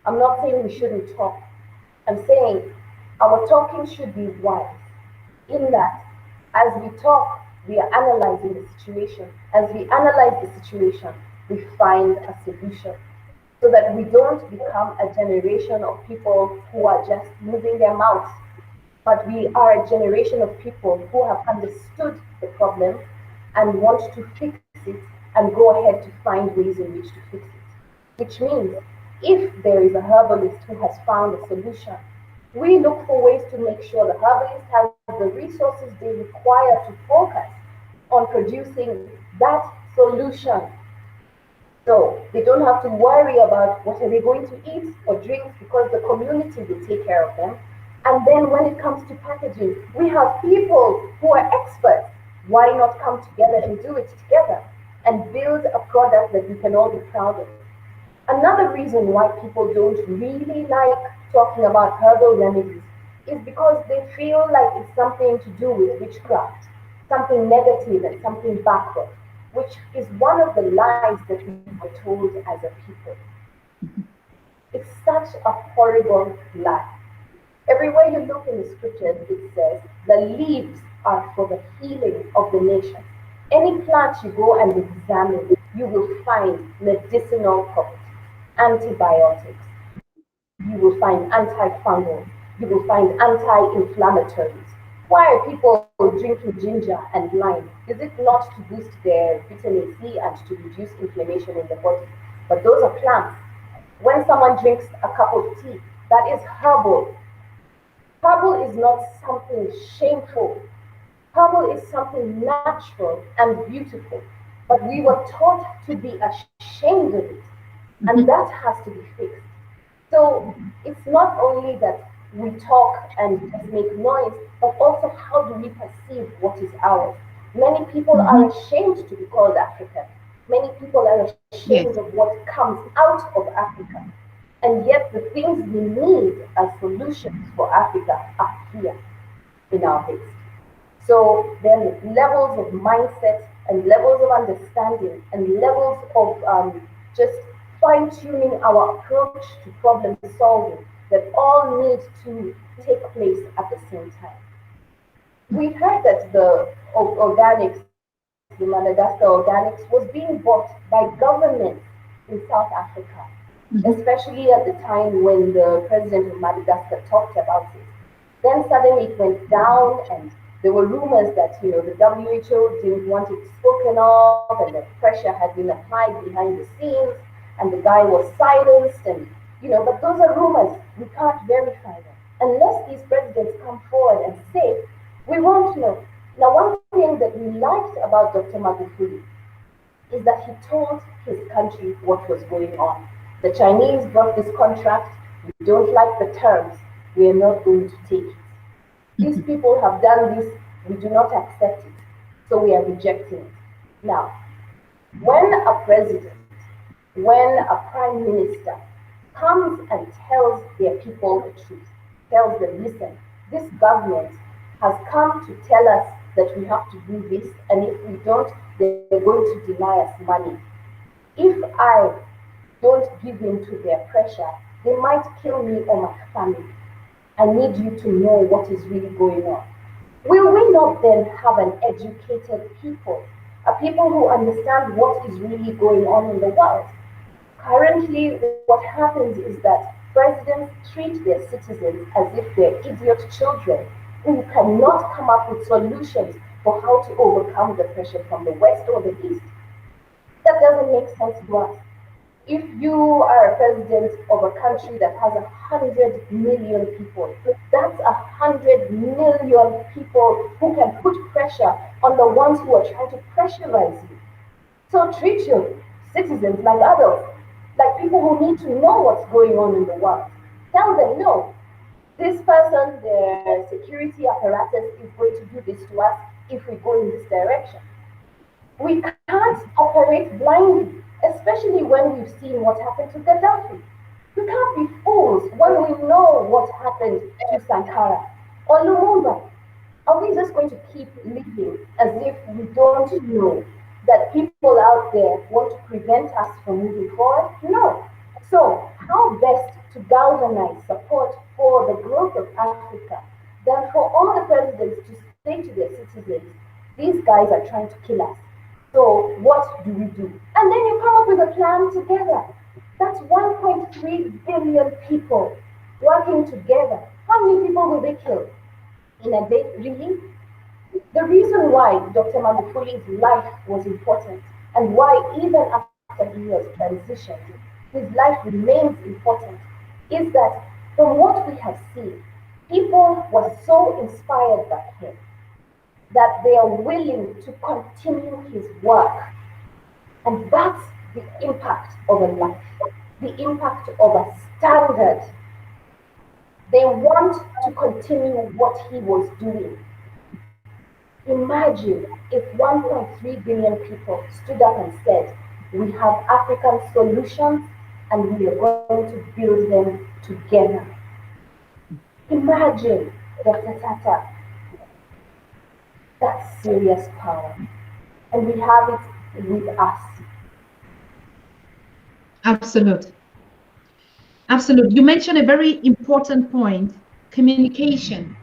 I'm not saying we shouldn't talk. I'm saying our talking should be wise. In that, as we talk, we are analyzing the situation. As we analyze the situation, we find a solution so that we don't become a generation of people who are just moving their mouths, but we are a generation of people who have understood the problem and want to fix it and go ahead to find ways in which to fix it. Which means if there is a herbalist who has found a solution, we look for ways to make sure the herbalist has the resources they require to focus on producing that solution so they don't have to worry about what are they going to eat or drink because the community will take care of them. And then when it comes to packaging, we have people who are experts. Why not come together and do it together and build a product that we can all be proud of? Another reason why people don't really like talking about herbal remedies is because they feel like it's something to do with witchcraft, something negative and something backward, which is one of the lies that we were told as a people. It's such a horrible lie. Everywhere you look in the scriptures, it says the leaves are for the healing of the nations. Any plant you go and examine, you will find medicinal properties, antibiotics, you will find antifungal, you will find anti-inflammatories. Why are people drinking ginger and lime? Is it not to boost their vitamin C and to reduce inflammation in the body? But those are plants. When someone drinks a cup of tea, that is herbal. Herbal is not something shameful. Herbal is something natural and beautiful. But we were taught to be ashamed of it. And Mhm. that has to be fixed. So it's not only that we talk and just make noise, but also how do we perceive what is ours? Many people are Mhm. ashamed to be called African. Many people are ashamed of Yes. what comes out of Africa. And yet the things we need as solutions for Africa are here in our midst. So then levels of mindset and levels of understanding and levels of just fine tuning our approach to problem solving that all need to take place at the same time. We heard that the organics, the Madagascar organics, was being bought by governments in South Africa, Mhm. especially at the time when the president of Madagascar talked about it. Then suddenly it went down, and there were rumors that the WHO didn't want it spoken of, and that pressure had been applied behind the scenes, and the guy was silenced, and but those are rumors. We can't verify them unless these presidents come forward and say, "We won't know." Now, one thing that we liked about Dr. Magufuli is that he told his country what was going on. The Chinese brought this contract. We don't like the terms. We are not going to take it. These Mhm. people have done this. We do not accept it. So we are rejecting it. Now, when a president, when a prime minister comes and tells their people the truth, tells them, listen, this government has come to tell us that we have to do this, and if we don't, they're going to deny us money. If I don't give in to their pressure, they might kill me or my family. I need you to know what is really going on. Will we not then have an educated people, a people who understand what is really going on in the world? Currently, what happens is that presidents treat their citizens as if they're idiot children who cannot come up with solutions for how to overcome the pressure from the West or the East. That doesn't make sense to us. If you are a president of a country that has 100 million people, that's 100 million people who can put pressure on the ones who are trying to pressurize you. So treat your citizens like adults, like people who need to know what's going on in the world. Tell them, no, this person, their security apparatus is going to do this to us if we go in this direction. We can't operate blindly, especially when we've seen what happened to Gaddafi. We can't be fools when we know what happened to Sankara or Lumumba. Are we just going to keep living as if we don't know that people out there want to prevent us from moving forward? No. So, how best to galvanize support for the growth of Africa than for all the presidents to say to their citizens, these guys are trying to kill us. So, what do we do? And then you come up with a plan together. That's 1.3 billion people working together. How many people will they kill in a day? Really? The reason why Dr. Magufuli's life was important and why even after he was transitioned, his life remains important is that from what we have seen, people were so inspired by him that they are willing to continue his work. And that's the impact of a life, the impact of a standard. They want to continue what he was doing. Imagine if 1.3 billion people stood up and said, we have African solutions and we are going to build them together. Imagine, Dr. Tata, that's serious power. And we have it with us. Absolute. Absolute. You mentioned a very important point, communication.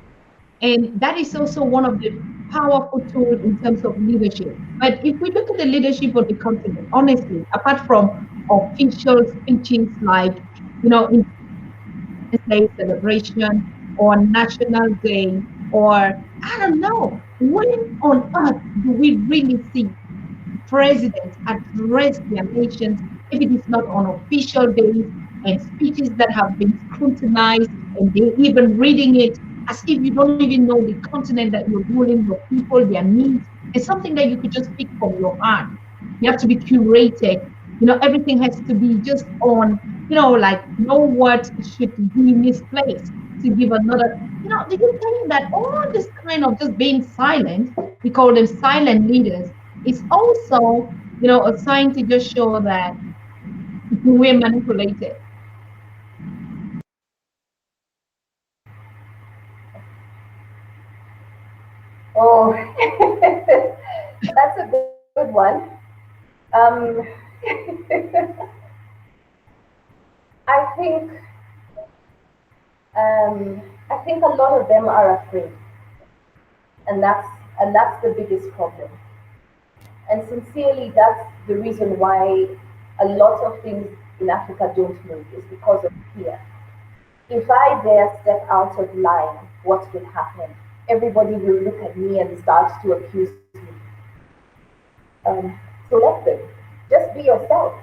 And that is also one of the powerful tools in terms of leadership. But if we look at the leadership of the continent, honestly, apart from official speeches like, in Day celebration or National Day, or I don't know, when on earth do we really see presidents address their nations if it is not on official days and speeches that have been scrutinized and they even reading it as if you don't even know the continent that you're ruling, your people, their needs. It's something that you could just pick from your heart. You have to be curated. Everything has to be just on, like no what should be misplaced to give another. Do you think that all this kind of just being silent, we call them silent leaders, it's also, a sign to just show that we're manipulated. Oh, that's a good one. Um, I think I think a lot of them are afraid, and that's the biggest problem. And sincerely, that's the reason why a lot of things in Africa don't move, is because of fear. If I dare step out of line, what will happen? Everybody will look at me and start to accuse me. So let them. Just be yourself.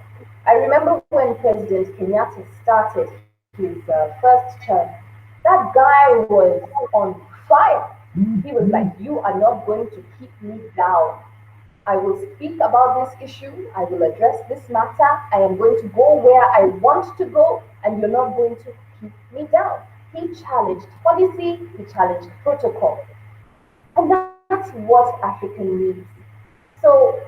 I remember when President Kenyatta started his first term, that guy was on fire. He was like, "You are not going to keep me down. I will speak about this issue. I will address this matter. I am going to go where I want to go, and you're not going to keep me down." He challenged policy, he challenged protocol. And that's what Africa needs. So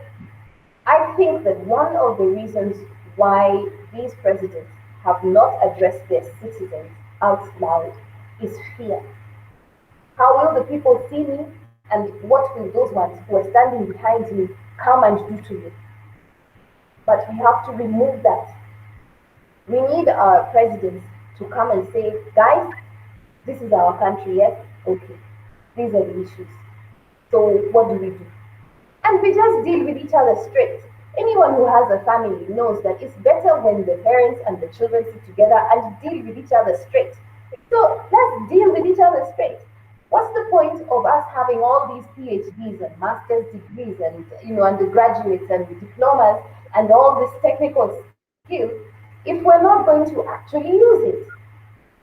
I think that one of the reasons why these presidents have not addressed their citizens out loud is fear. How will the people see me, and what will those ones who are standing behind me come and do to me? But we have to remove that. We need our presidents to come and say, "Guys, this is our country, yes? Okay. These are the issues. So what do we do?" And we just deal with each other straight. Anyone who has a family knows that it's better when the parents and the children sit together and deal with each other straight. So let's deal with each other straight. What's the point of us having all these PhDs and master's degrees and undergraduates and diplomas and all this technical skills if we're not going to actually use it?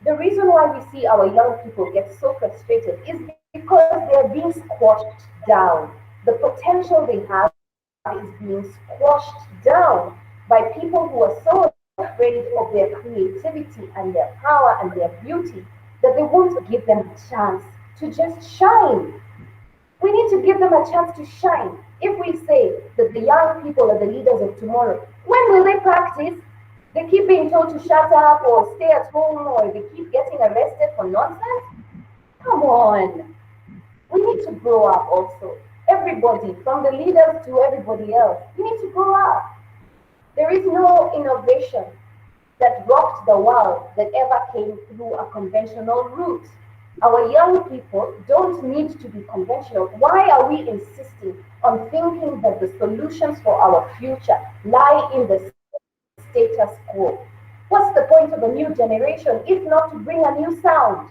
The reason why we see our young people get so frustrated is because they're being squashed down. The potential they have is being squashed down by people who are so afraid of their creativity and their power and their beauty that they won't give them a chance to just shine. We need to give them a chance to shine. If we say that the young people are the leaders of tomorrow, when will they practice? They keep being told to shut up or stay at home, or they keep getting arrested for nonsense. Come on. We need to grow up also. Everybody, from the leaders to everybody else, we need to grow up. There is no innovation that rocked the world that ever came through a conventional route. Our young people don't need to be conventional. Why are we insisting on thinking that the solutions for our future lie in the status quo? What's the point of a new generation if not to bring a new sound?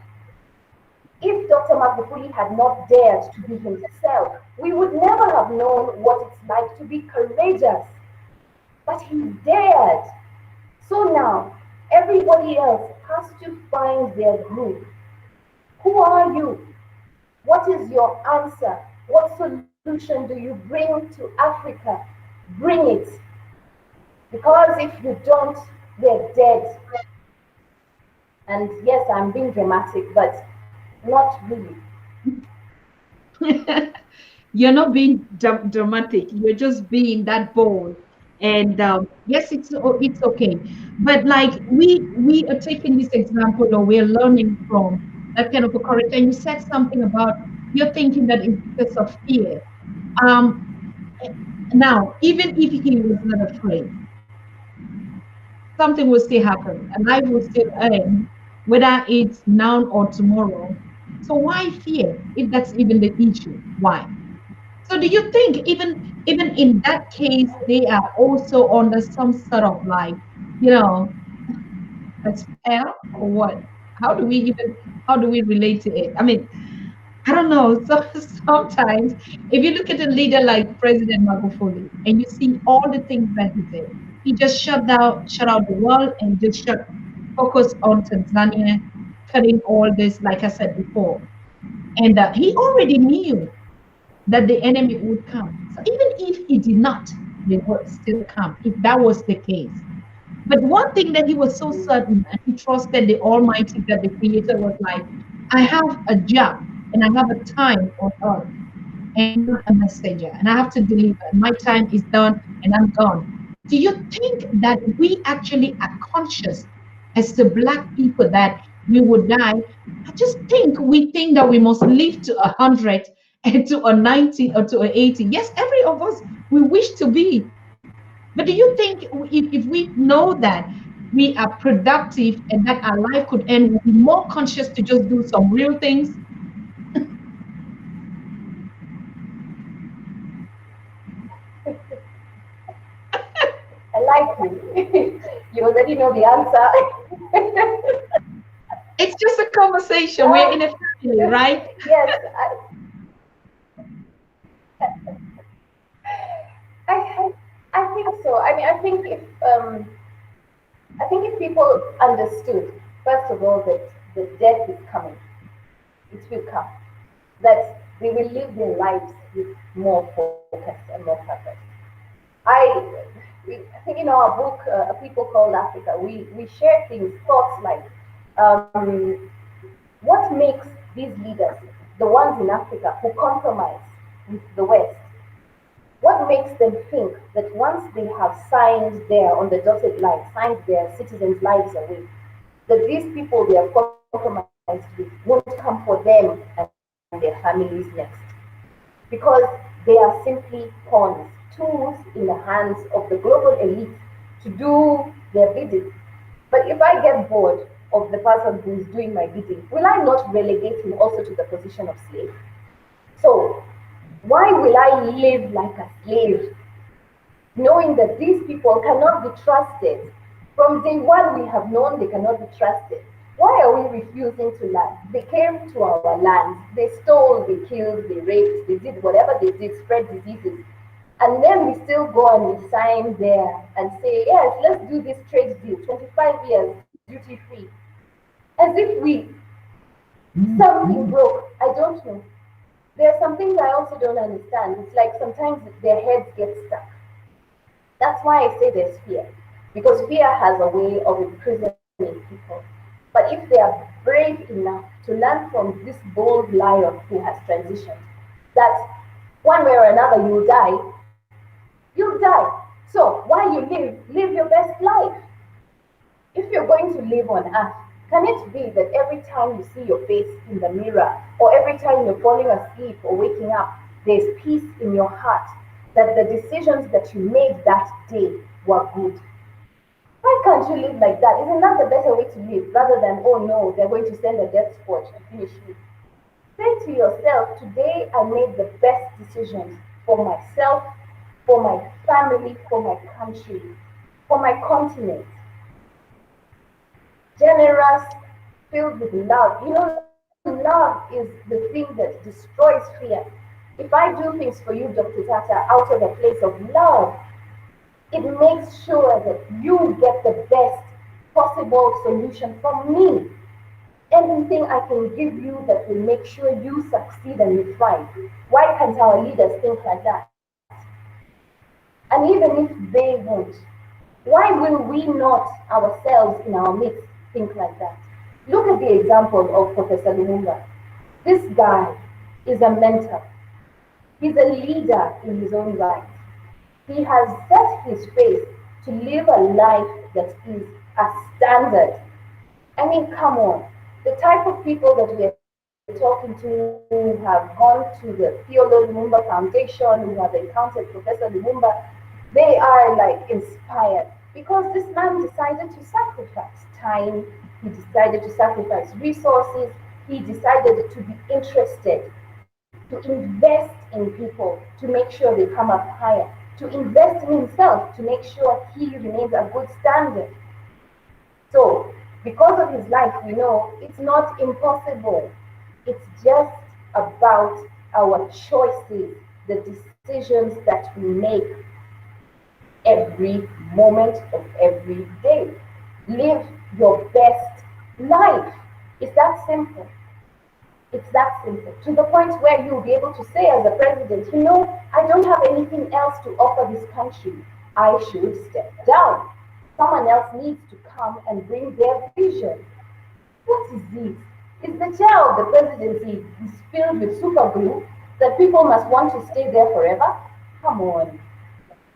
If Dr. Magufuli had not dared to be himself, we would never have known what it's like to be courageous. But he dared. So now, everybody else has to find their group. Who are you? What is your answer? What solution do you bring to Africa? Bring it. Because if you don't, we're dead. And yes, I'm being dramatic, but not really. You're not being dramatic. You're just being that bold. And yes, it's okay. But like we are taking this example, or we're learning from that kind of a courage. And you said something about you're thinking that it's because of fear. Um, Now, even if he was not afraid, something will still happen, and life will still end, whether it's now or tomorrow. So why fear if that's even the issue? Why? So do you think even in that case they are also under some sort of like, you know, a spell or what? How do we relate to it? I mean, I don't know. So sometimes if you look at a leader like President Magufuli and you see all the things that he did, he just shut out the world and just focus on Tanzania, cutting all this, like I said before. And he already knew that the enemy would come. So even if he did not, they would still come, if that was the case. But one thing that he was so certain, and he trusted the Almighty, that the Creator was like, I have a job and I have a time on earth, and I'm a messenger and I have to deliver. My time is done and I'm gone. Do you think that we actually are conscious as the Black people that we would die? I just think we think that we must live to 100 and to a 90 or to a 80. Yes, every of us we wish to be. But do you think if we know that? we are productive and that our life could end, we'll be more conscious to just do some real things. I like you. You already know the answer. It's just a conversation. We're in a family, right? Yes, I, I think so. I mean, I think if people understood, first of all, that the death is coming, it will come, that they will live their lives with more focus and more purpose. I, I think in our book, A People Called Africa, we share things, thoughts like, um, what makes these leaders, the ones in Africa who compromise with the West, what makes them think that once they have signed there on the dotted line, signed their citizens' lives away, that these people they have compromised with won't come for them and their families next? Because they are simply pawns, tools in the hands of the global elite to do their bidding. But if I get bored of the person who is doing my bidding, will I not relegate him also to the position of slave? So, why will I live like a slave knowing that these people cannot be trusted? From day one, we have known they cannot be trusted. Why are we refusing to learn? They came to our land, they stole, they killed, they raped, they did whatever they did, spread diseases. And then we still go and we sign there and say, yes, let's do this trade deal, 25 years, duty free. As if something broke. I don't know. There are some things I also don't understand. It's like sometimes their heads get stuck. That's why I say there's fear, because fear has a way of imprisoning people. But if they are brave enough to learn from this bold lion who has transitioned, that one way or another you'll die. So while you live your best life. If you're going to live on earth, can it be that every time you see your face in the mirror, or every time you're falling asleep or waking up, there's peace in your heart that the decisions that you made that day were good? Why can't you live like that? Isn't that the better way to live rather than, oh no, they're going to send a death squad and finish me? Say to yourself, today I made the best decisions for myself, for my family, for my country, for my continent. Generous, filled with love. You know, love is the thing that destroys fear. If I do things for you, Dr. Tata, out of a place of love, it makes sure that you get the best possible solution from me. Anything I can give you that will make sure you succeed and you thrive. Why can't our leaders think like that? And even if they won't, why will we not ourselves in our midst think like that? Look at the example of Professor Lumumba. This guy is a mentor. He's a leader in his own right. He has set his face to live a life that is a standard. I mean, come on. The type of people that we are talking to who have gone to the Theolo Lumumba Foundation, who have encountered Professor Lumumba, they are like inspired because this man decided to sacrifice time, he decided to sacrifice resources, he decided to be interested, to invest in people, to make sure they come up higher, to invest in himself, to make sure he remains a good standard. So, because of his life, we know it's not impossible. It's just about our choices, the decisions that we make every moment of every day. Live your best life. It's that simple. It's that simple. To the point where you'll be able to say as a president, you know, I don't have anything else to offer this country. I should step down. Someone else needs to come and bring their vision. What is this? Is the chair of the presidency is filled with super glue that people must want to stay there forever? Come on.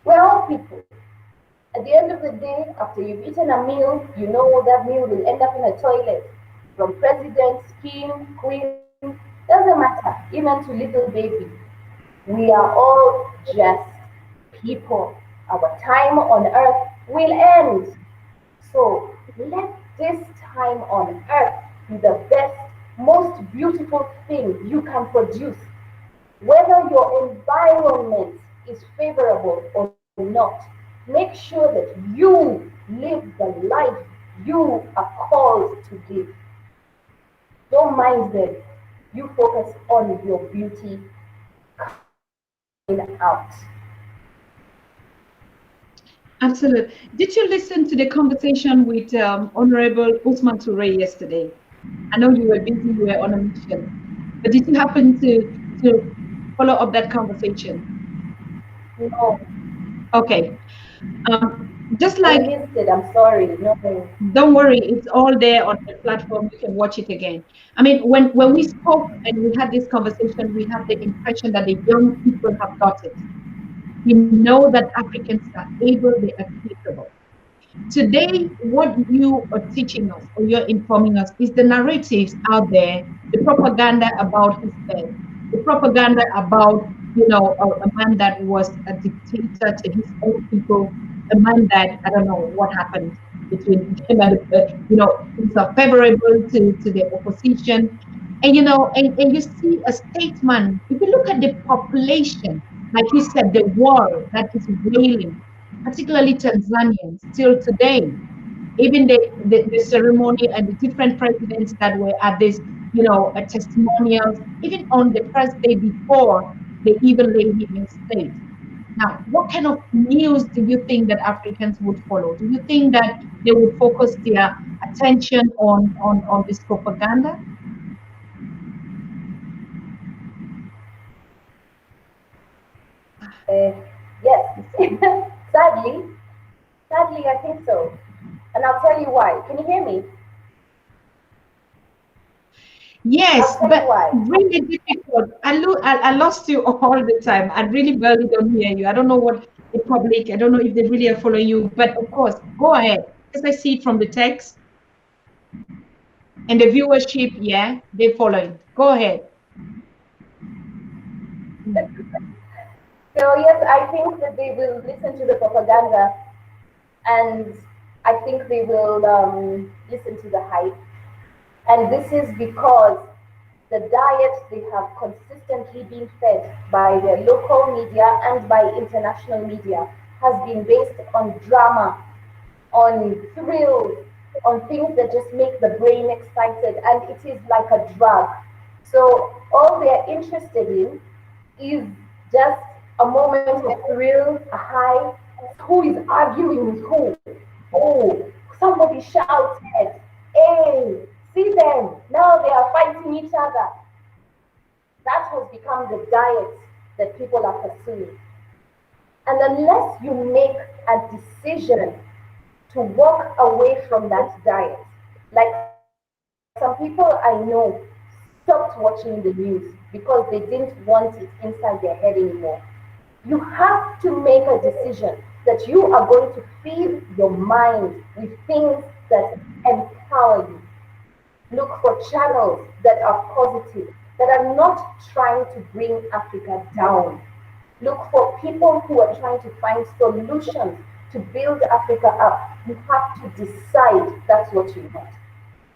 We're all people. At the end of the day, after you've eaten a meal, you know that meal will end up in a toilet. From president, king, queen, doesn't matter, even to little baby. We are all just people. Our time on earth will end. So let this time on earth be the best, most beautiful thing you can produce. Whether your environment is favorable or not, make sure that you live the life you are called to live. Don't mind them. You focus on your beauty coming out. Absolutely. Did you listen to the conversation with Honorable Usman Toure yesterday? I know you were busy, you were on a mission, but did you happen to follow up that conversation? No, Okay. Just I like, missed it. I'm sorry. No. don't worry, it's all there on the platform. You can watch it again. I mean, when we spoke and we had this conversation, we had the impression that the young people have got it. We know that Africans are able, they are capable. Today, what you are teaching us or you're informing us is the narratives out there, the propaganda about his bed, the propaganda about, a man that was a dictator to his own people, a man that, I don't know what happened between him and, things are favorable to the opposition. And you see a statesman, if you look at the population, like you said, the world that is wailing, particularly Tanzanians, till today. Even the ceremony and the different presidents that were at this, testimonials, even on the first day before they even lay him in state. Now, what kind of news do you think that Africans would follow? Do you think that they would focus their attention on this propaganda? Uh, yes. sadly, sadly, I think so. And I'll tell you why. Can you hear me? Yes, I'll tell you but why. really difficult. I lost you all the time. I really barely don't hear you. I don't know what the public, I don't know if they really are following you, but of course, go ahead. As I see it from the text and the viewership, yeah, they're following. Go ahead. Mm. So yes, I think that they will listen to the propaganda, and I think they will listen to the hype. And this is because the diet they have consistently been fed by the local media and by international media has been based on drama, on thrills, on things that just make the brain excited, and it is like a drug. So all they're interested in is just a moment of thrill, a high. Who is arguing with who? Oh, somebody shouted, hey, see them, now they are fighting each other. That has become the diet that people are pursuing. And unless you make a decision to walk away from that diet, like some people I know stopped watching the news because they didn't want it inside their head anymore. You have to make a decision that you are going to feed your mind with things that empower you. Look for channels that are positive, that are not trying to bring Africa down. Look for people who are trying to find solutions to build Africa up. You have to decide that's what you want.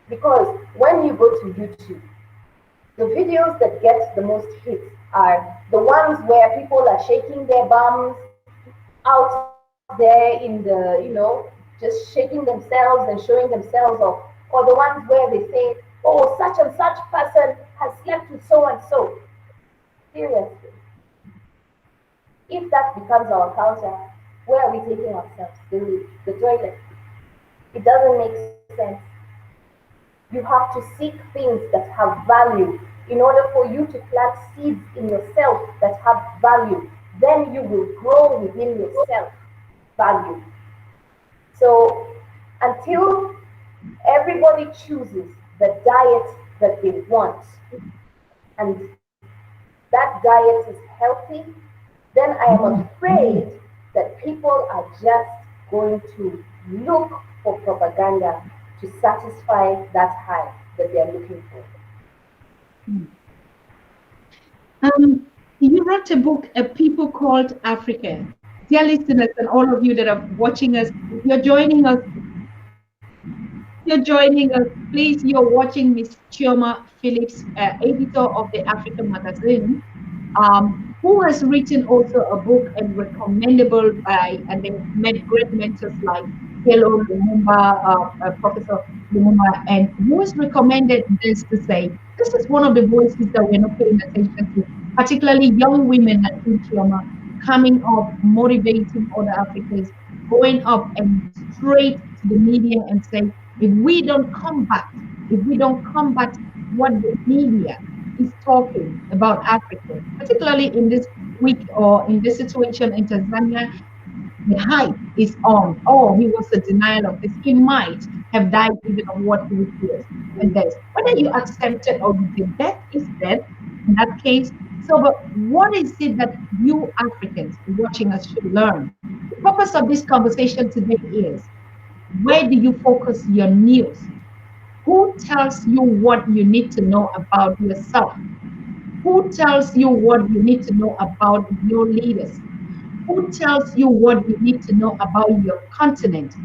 Because when you go to YouTube, the videos that get the most hits are the ones where people are shaking their bums out there in the, just shaking themselves and showing themselves off. Or the ones where they say, oh, such and such person has slept with so and so. Seriously. If that becomes our culture, where are we taking ourselves? The toilet. It doesn't make sense. You have to seek things that have value in order for you to plant seeds in yourself that have value. Then you will grow within yourself value. So until everybody chooses the diet that they want and that diet is healthy, then I am afraid that people are just going to look for propaganda to satisfy that high that they're looking for. You wrote a book, A People Called Africa. Dear listeners, and all of you that are watching us, if you're joining us you're joining us, please, you're watching Miss Chioma Phillips, editor of the Africa magazine, who has written also a book and recommendable by, and they've met great mentors like Hello Lumumba, Professor Lumumba, and who has recommended this to say, this is one of the voices that we're not paying attention to, particularly young women like you, Chioma, coming up, motivating other Africans, going up and straight to the media and say, if we don't combat, if we don't combat what the media is talking about Africa, particularly in this week or in this situation in Tanzania, the hype is on. Oh, he was a denial of this. He might have died even of what he fears. And this, whether you accept it or you think death is death in that case. So, but what is it that you Africans watching us should learn? The purpose of this conversation today is, where do you focus your news? Who tells you what you need to know about yourself? Who tells you what you need to know about your leaders? Who tells you what you need to know about your continent?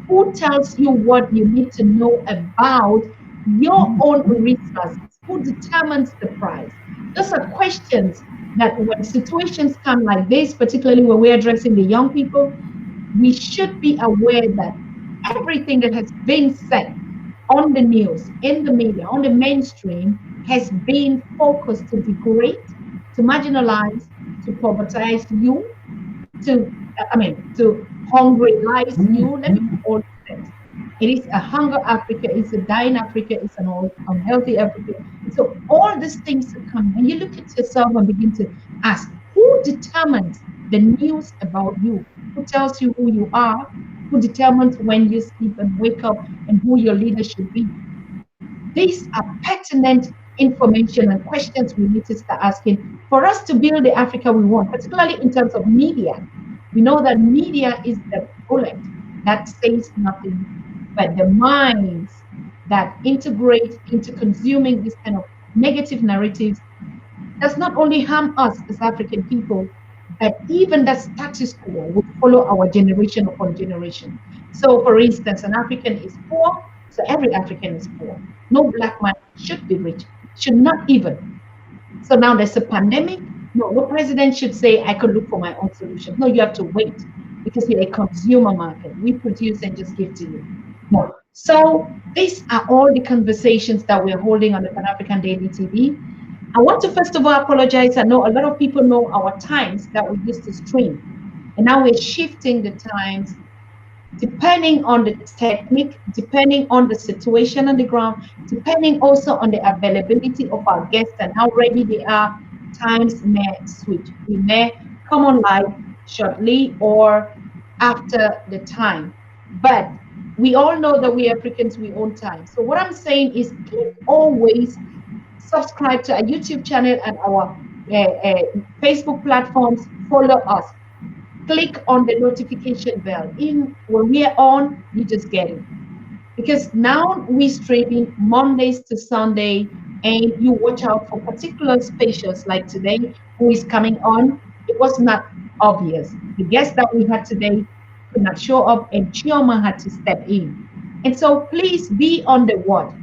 Who tells you what you need to know about your own resources? Who determines the price? Those are questions that when situations come like this, particularly when we're addressing the young people, we should be aware that everything that has been said on the news, in the media, on the mainstream has been focused to degrade, to marginalize, to povertize you, to, I mean, to hungrylize you. Let me put all this. It is a hunger Africa, it's a dying Africa, it's an unhealthy Africa. So all these things come, and you look at yourself and begin to ask, who determines the news about you? Who tells you who you are? Who determines when you sleep and wake up and who your leader should be? These are pertinent information and questions we need to start asking for us to build the Africa we want, particularly in terms of media. We know that media is the bullet that says nothing, but the minds that integrate into consuming this kind of negative narratives does not only harm us as African people, but even the status quo will follow our generation upon generation. So, for instance, an African is poor, so every African is poor. No black man should be rich, should not even. So now there's a pandemic. No, no president should say, I could look for my own solution. No, you have to wait because you're a consumer market. We produce and just give to you. No. So these are all the conversations that we're holding on the Pan African Daily TV. I want to first of all apologize. I know a lot of people know our times that we used to stream, and now we're shifting the times depending on the technique, depending on the situation on the ground, depending also on the availability of our guests and how ready they are. Times may switch. We may come on live shortly or after the time, but we all know that we Africans, we own time. So what I'm saying is, please always subscribe to our YouTube channel and our Facebook platforms. Follow us. Click on the notification bell. In when we are on, you just get it. Because now we streaming Mondays to Sunday, and you watch out for particular spacials like today, who is coming on. It was not obvious. The guest that we had today could not show up, and Chioma had to step in. And so please be on the watch.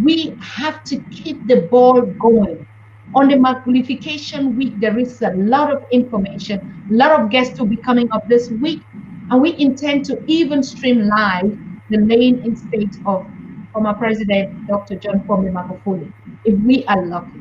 We have to keep the ball going. On the Magufulication week, there is a lot of information, a lot of guests will be coming up this week, and we intend to even stream live the lane in state of former President Dr. John Pombe Magufuli, if we are lucky.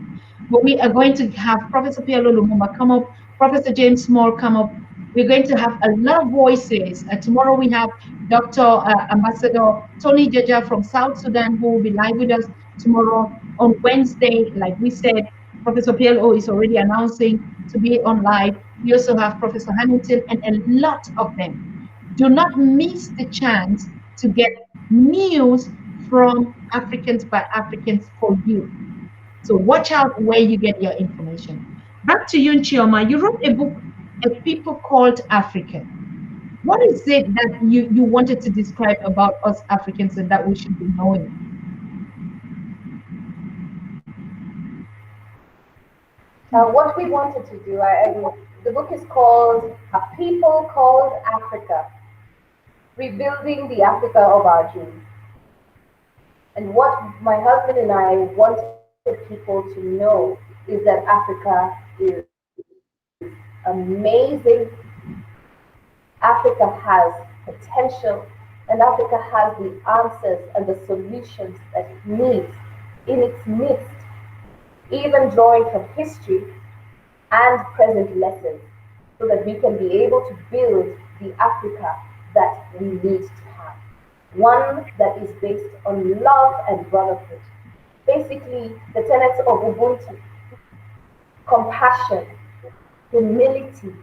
But we are going to have Professor Pierre Lumumba come up, Professor James Small come up. We're going to have a lot of voices. Tomorrow we have Dr. Ambassador Tony Jaja from South Sudan, who will be live with us tomorrow. On Wednesday, like we said, Professor PLO is already announcing to be on live. We also have Professor Hamilton and a lot of them. Do not miss the chance to get news from Africans by Africans for you. So watch out where you get your information. Back to you, Chioma. You wrote a book, A People Called Africa. What is it that you wanted to describe about us Africans and that we should be knowing? What we wanted to do, the book is called A People Called Africa, Rebuilding the Africa of Our Dreams. And what my husband and I wanted people to know is that Africa is amazing. Africa has potential, and Africa has the answers and the solutions that it needs in its midst, even drawing from history and present lessons, so that we can be able to build the Africa that we need to have. One that is based on love and brotherhood. Basically, the tenets of Ubuntu: compassion, humility,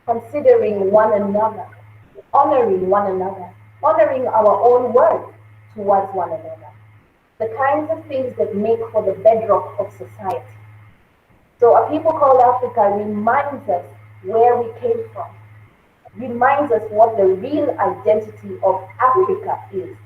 considering one another, honoring our own words towards one another. The kinds of things that make for the bedrock of society. So a people called Africa reminds us where we came from, reminds us what the real identity of Africa is,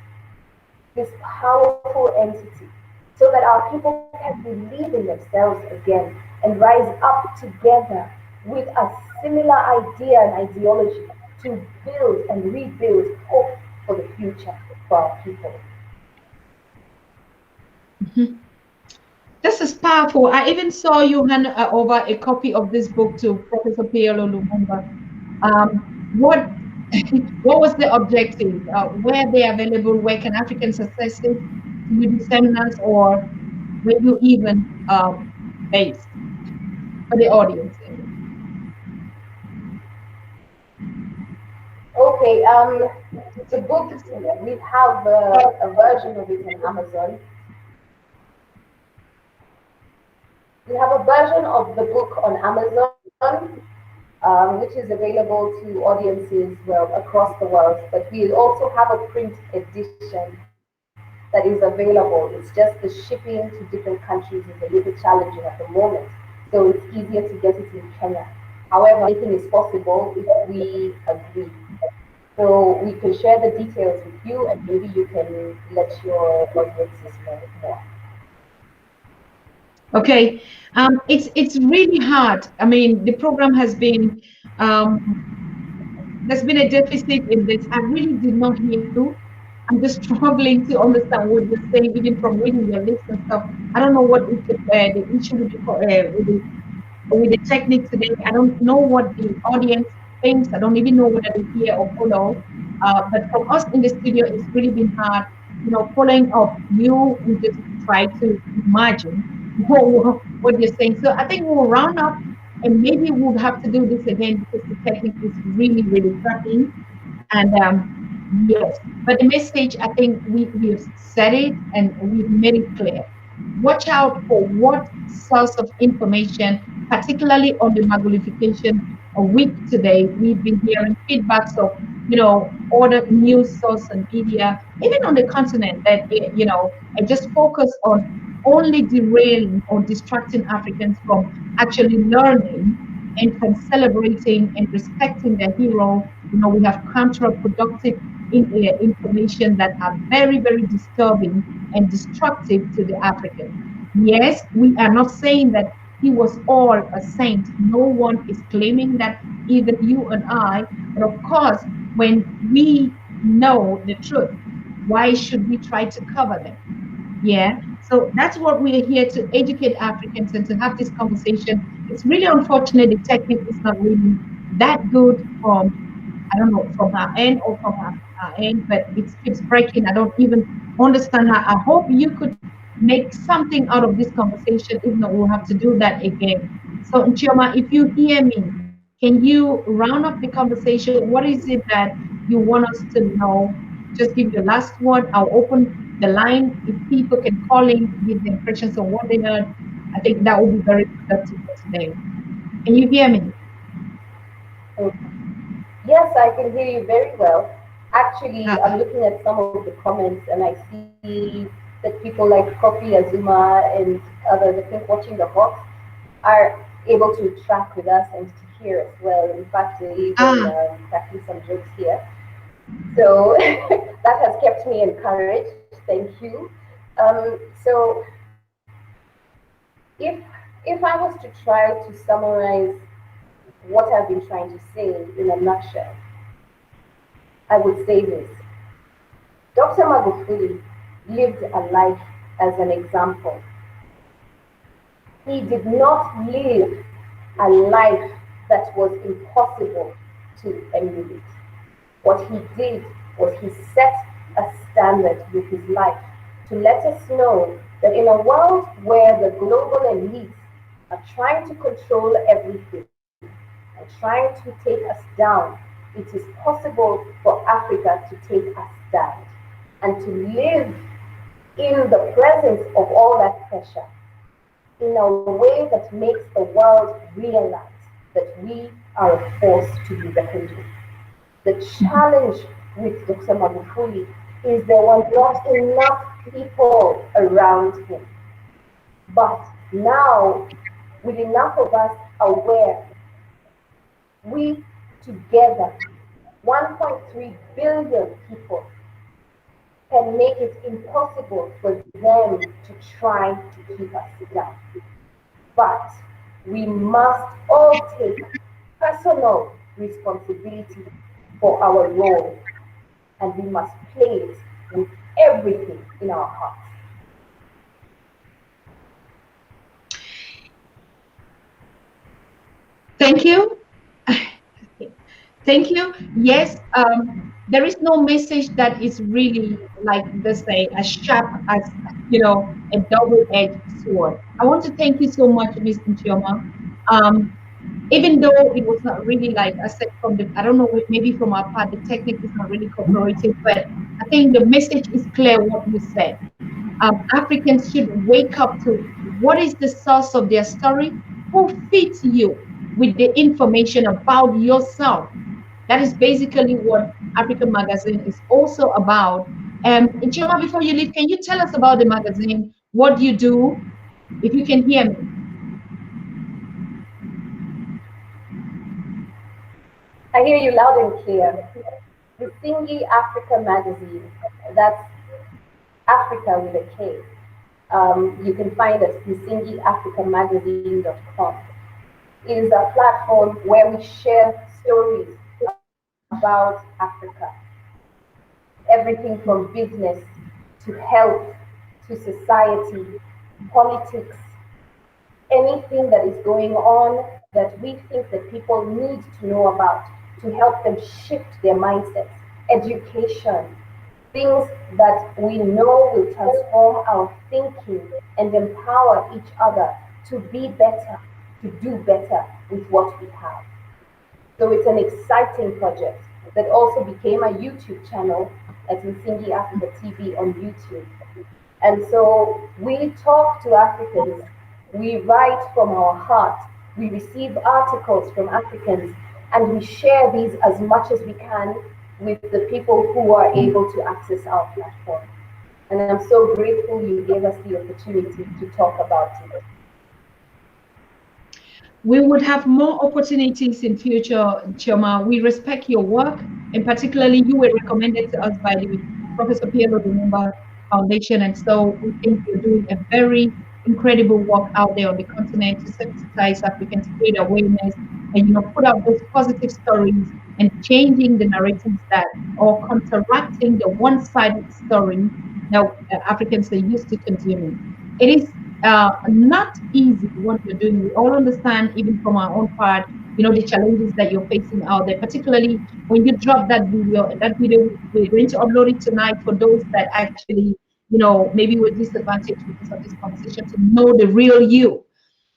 this powerful entity, so that our people can believe in themselves again and rise up together with a similar idea and ideology to build and rebuild hope for the future for our people. Mhm. This is powerful. I even saw you hand over a copy of this book to Professor Pielo Lumumba. What what was the objective? Where they available? Where can Africans access it? To your descendants, or where you even based for the audience? Okay, the book, we have a version of it on Amazon. We have a version of the book on Amazon, which is available to audiences, well, across the world. But we also have a print edition that is available. It's just the shipping to different countries is a little challenging at the moment. So it's easier to get it in Kenya. However, anything is possible if we agree. So we can share the details with you, and maybe you can let your audiences know more. Okay, it's really hard. I mean, the program has been there's been a deficit in this. I really did not hear you. I'm just struggling to understand what you're saying, even from reading your list and stuff. I don't know what is the issue with with the technique today. I don't know what the audience thinks. I don't even know whether they hear or follow. But from us in the studio, it's really been hard. Following up, we just try to imagine what you're saying. So I think we'll round up, and maybe we'll have to do this again because the technique is really, really cracking. And yes, but the message, I think we've said it and we've made it clear. Watch out for what source of information, particularly on the Magulification a week today. We've been hearing feedbacks of, other news source and media, even on the continent, that, and just focus on only derailing or distracting Africans from actually learning and from celebrating and respecting their hero. We have counterproductive information that are very, very disturbing and destructive to the African. Yes, we are not saying that he was all a saint. No one is claiming that, even you and I. But of course, when we know the truth, why should we try to cover them? Yeah. So that's what we're here to educate Africans and to have this conversation. It's really unfortunate the technique is not really that good from, I don't know, from our end or from our end, but it keeps breaking. I don't even understand how. I hope you could make something out of this conversation. If not, we'll have to do that again. So, Chioma, if you hear me, can you round up the conversation? What is it that you want us to know? Just give your last word. I'll open the line. If people can call in to give their impressions on what they heard, I think that would be very productive for today. Can you hear me? Okay. Yes, I can hear you very well. Actually, Uh, I'm looking at some of the comments and I see that people like Kofi Azuma and others, I think watching the Hawks, are able to track with us and to hear as well. In fact, they're even ah, cracking some jokes here. So that has kept me encouraged. Thank you. So if if I was to try to summarize what I've been trying to say in a nutshell, I would say this: Dr. Magufuli lived a life as an example. He did not live a life that was impossible to emulate. What he did was he set a standard with his life to let us know that in a world where the global elites are trying to control everything and trying to take us down, it is possible for Africa to take a stand and to live in the presence of all that pressure in a way that makes the world realize that we are a force to be reckoned with. The challenge with Dr. Magufuli is there were not enough people around him. But now, with enough of us aware, we together, 1.3 billion people, can make it impossible for them to try to keep us down. But we must all take personal responsibility for our role, and we must play it with everything in our hearts. Thank you. Thank you. Yes, there is no message that is really like they say as sharp as a double-edged sword. I want to thank you so much, Ms. Chioma. Um, Even though it was not really like I said from the I don't know maybe from our part the technique is not really cooperative, but I think the message is clear what you said. Africans should wake up to what is the source of their story, who fits you with the information about yourself. That is basically what African Magazine is also about. And Choma, before you leave, can you tell us about the magazine? What you do, if you can hear me? I hear you loud and clear. The Msingi Africa magazine, that's Africa with a K. You can find us msingiafricamagazine.com. It is a platform where we share stories about Africa. Everything from business to health to society, politics, anything that is going on that we think that people need to know about to help them shift their mindsets, education, things that we know will transform our thinking and empower each other to be better, to do better with what we have. So it's an exciting project that also became a YouTube channel at Msingi Africa TV on YouTube. And so we talk to Africans, we write from our heart, we receive articles from Africans, and we share these as much as we can with the people who are able to access our platform. And I'm so grateful you gave us the opportunity to talk about it. We would have more opportunities in future, Chioma. We respect your work, and particularly you were recommended to us by the Professor Piero Lumumba Foundation, and so we think you're doing a very incredible work out there on the continent to sensitize Africans, create awareness, and put out those positive stories and changing the narratives that or counteracting the one-sided story that Africans are used to consuming. It is not easy what you're doing. We all understand, even from our own part, the challenges that you're facing out there, particularly when you drop that video. That video, we're going to upload it tonight for those that actually, maybe were disadvantaged because of this conversation to know the real you.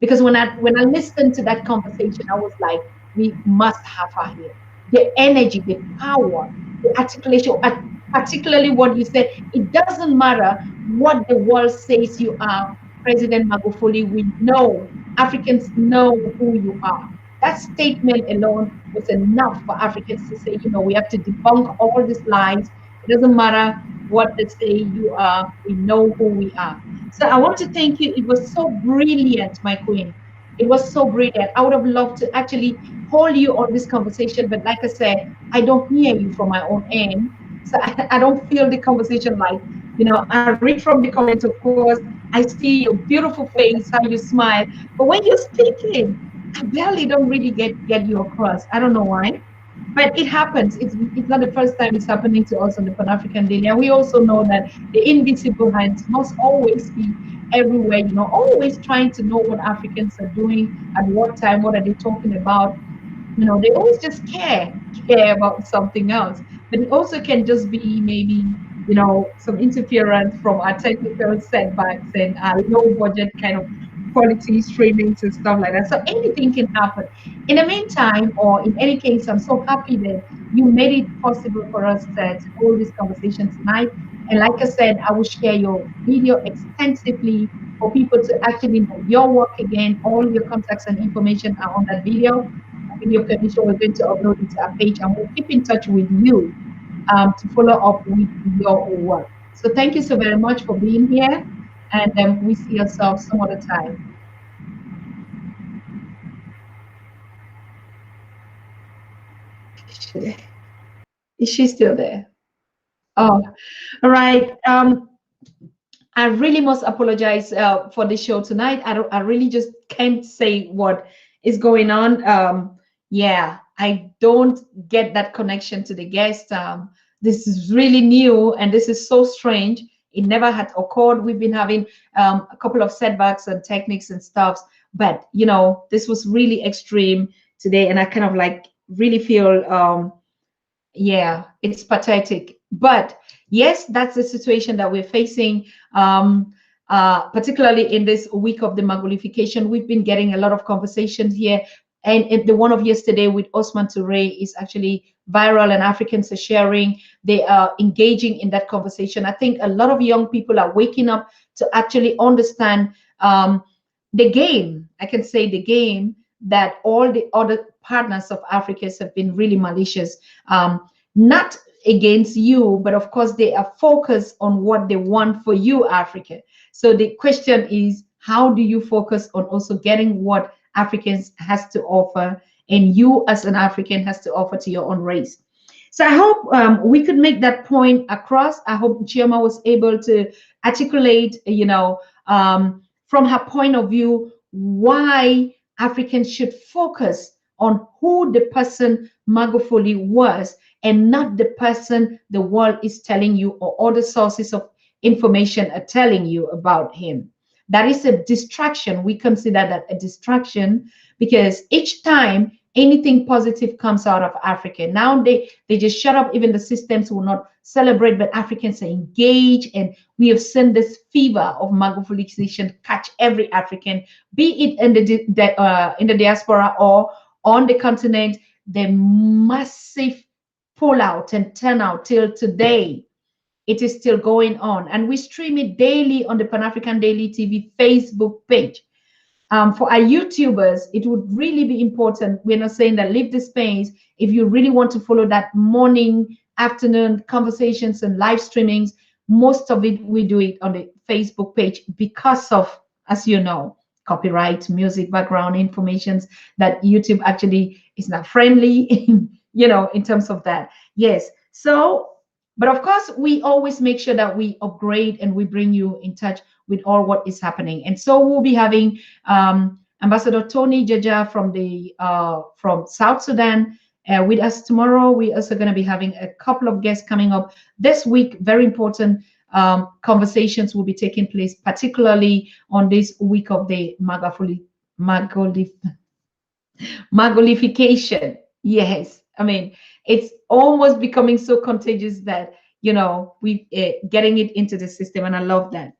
Because when I listened to that conversation, I was like, we must have her here. The energy, the power, the articulation, particularly what you said, it doesn't matter what the world says you are, President Magufuli, we know, Africans know who you are. That statement alone was enough for Africans to say, we have to debunk all these lies. It doesn't matter what they say you are, we know who we are. So I want to thank you. It was so brilliant, my queen. It was so brilliant. I would have loved to actually hold you on this conversation, but like I said, I don't hear you from my own end. So I don't feel the conversation like, I read from the comments, of course. I see your beautiful face, how you smile. But when you're speaking, I barely don't really get you across. I don't know why. But it happens. It's not the first time it's happening to us on the Pan-African Daily. And we also know that the invisible hands must always be everywhere, always trying to know what Africans are doing at what time, what are they talking about. They always just care about something else. But it also can just be maybe, some interference from our technical setbacks and our low budget kind of quality streamings and stuff like that. So anything can happen. In the meantime, or in any case, I'm so happy that you made it possible for us to hold this conversation tonight. And like I said, I will share your video extensively for people to actually know your work again. All your contacts and information are on that video. With your permission, we're going to upload it to our page and we'll keep in touch with you to follow up with your work. So thank you so very much for being here, and we see ourselves some other time. Is she still there? Oh, all right. I really must apologize for the show tonight. I really just can't say what is going on. Yeah, I don't get that connection to the guest. This is really new and this is so strange. It never had occurred. We've been having a couple of setbacks and techniques and stuffs, but this was really extreme today, and I kind of like really feel yeah, it's pathetic. But yes, that's the situation that we're facing. Particularly in this week of the Magufulication, we've been getting a lot of conversations here. And the one of yesterday with Osman Touré is actually viral, and Africans are sharing. They are engaging in that conversation. I think a lot of young people are waking up to actually understand the game. I can say the game that all the other partners of Africa have been really malicious. Not against you, but of course they are focused on what they want for you, Africa. So the question is, how do you focus on also getting what Africans has to offer, and you as an African has to offer to your own race? So I hope we could make that point across. I hope Chioma was able to articulate, from her point of view, why Africans should focus on who the person Magufuli was, and not the person the world is telling you or other sources of information are telling you about him. That is a distraction. We consider that a distraction because each time anything positive comes out of Africa, now they just shut up. Even the systems will not celebrate, but Africans are engaged, and we have seen this fever of Magufulication catch every African, be it in the diaspora or on the continent. The massive pullout and turnout till today, it is still going on, and we stream it daily on the Pan African Daily TV Facebook page. For our YouTubers, it would really be important. We're not saying that leave the space. If you really want to follow that morning, afternoon conversations and live streamings, most of it we do it on the Facebook page because of, as you know, copyright, music, background informations that YouTube actually is not friendly, in terms of that. Yes. So, but of course, we always make sure that we upgrade and we bring you in touch with all what is happening. And so we'll be having Ambassador Tony Jaja from South Sudan with us tomorrow. We're also going to be having a couple of guests coming up this week. Very important conversations will be taking place, particularly on this week of the Magufulication. Yes, I mean, it's almost becoming so contagious that we getting it into the system, and I love that.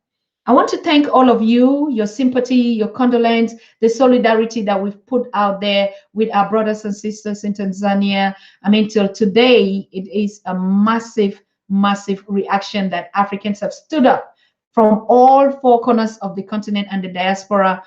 I want to thank all of you, your sympathy, your condolence, the solidarity that we've put out there with our brothers and sisters in Tanzania. I mean, till today, it is a massive, massive reaction that Africans have stood up from all four corners of the continent and the diaspora.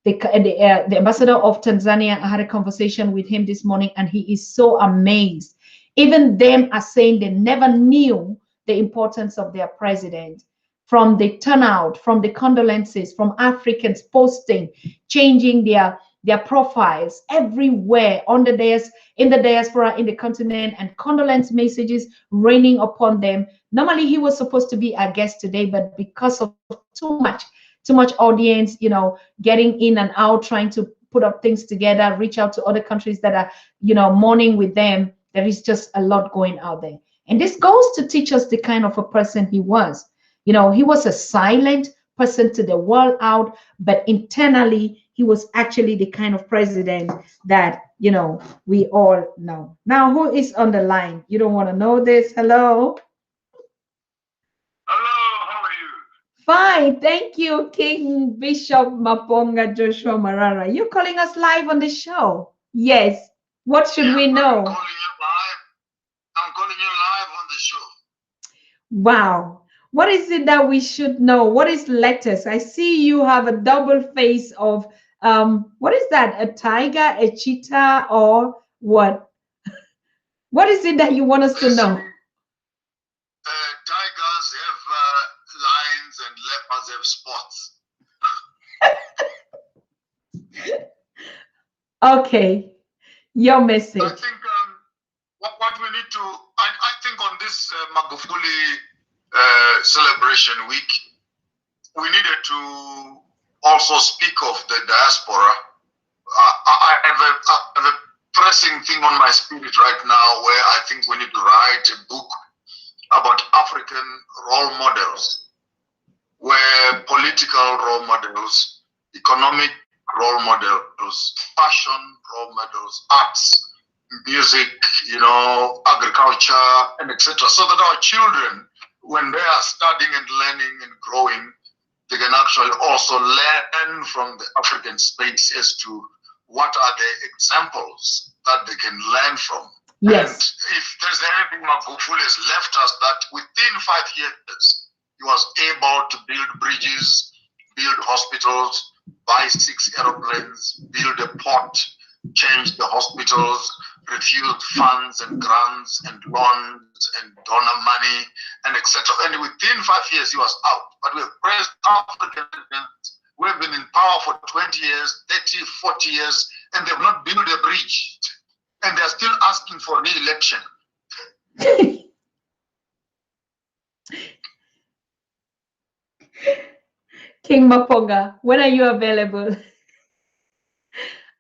The ambassador of Tanzania, I had a conversation with him this morning, and he is so amazed. Even them are saying they never knew the importance of their president. From the turnout, from the condolences, from Africans posting, changing their profiles everywhere on the in the diaspora, in the continent, and condolence messages raining upon them. Normally, he was supposed to be our guest today, but because of too much audience, getting in and out, trying to put up things together, reach out to other countries that are, mourning with them, There is just a lot going out there. And this goes to teach us the kind of a person he was. You know, he was a silent person to the world out, but internally, he was actually the kind of president that, you know, we all know. Now, who is on the line? You don't want to know this. Hello. Hello, how are you? Fine, thank you, King Bishop Maponga Joshua Marara. You're calling us live on the show. Yes. What should we know? I'm calling you live on the show. Wow. What is it that we should know? What is lettuce? I see you have a double face of what is that? A tiger, a cheetah, or what? What is it that you want us to know? Tigers have lines and leopards have spots. Okay, your message. I think what we need to, I think on this Magufuli celebration week, we needed to also speak of the diaspora. I have a pressing thing on my spirit right now where I think we need to write a book about African role models, where political role models, economic role models, fashion role models, arts, music, you know, agriculture, and etc. So that our children, when they are studying and learning and growing, they can actually also learn from the African space as to what are the examples that they can learn from. Yes. And if there's anything Magufuli has left us, that within 5 years, he was able to build bridges, build hospitals, buy 6 aeroplanes, build a port, change the hospitals, refuse funds and grants and loans and donor money and etc. And within 5 years, he was out. But we have praised Africans. We have been in power for 20 years, 30, 40 years, and they have not built a bridge. And they're still asking for re-election. King Maponga, when are you available?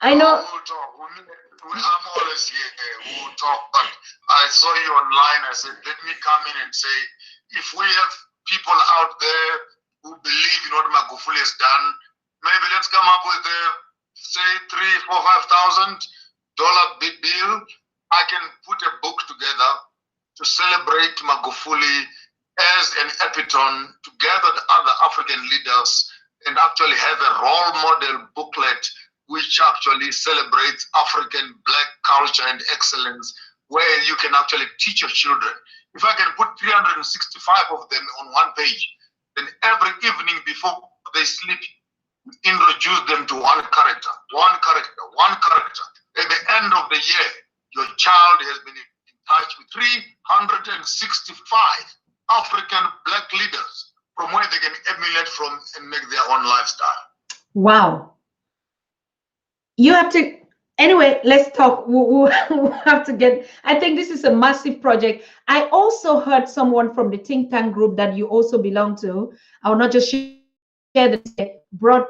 I know. We'll talk. I'm always here. We'll talk. But I saw you online. I said, let me come in and say, if we have people out there who believe in what Magufuli has done, maybe let's come up with a, say, $3,000-$4,000 big bill. I can put a book together to celebrate Magufuli as an epitome, together with other African leaders, and actually have a role model booklet which actually celebrates African Black culture and excellence, where you can actually teach your children. If I can put 365 of them on one page, then every evening before they sleep, introduce them to one character, one character, one character. At the end of the year, your child has been in touch with 365 African Black leaders from where they can emulate from and make their own lifestyle. Wow. You have to, anyway, let's talk. We'll have to get, I think this is a massive project. I also heard someone from the think tank group that you also belong to, I will not just share this, brought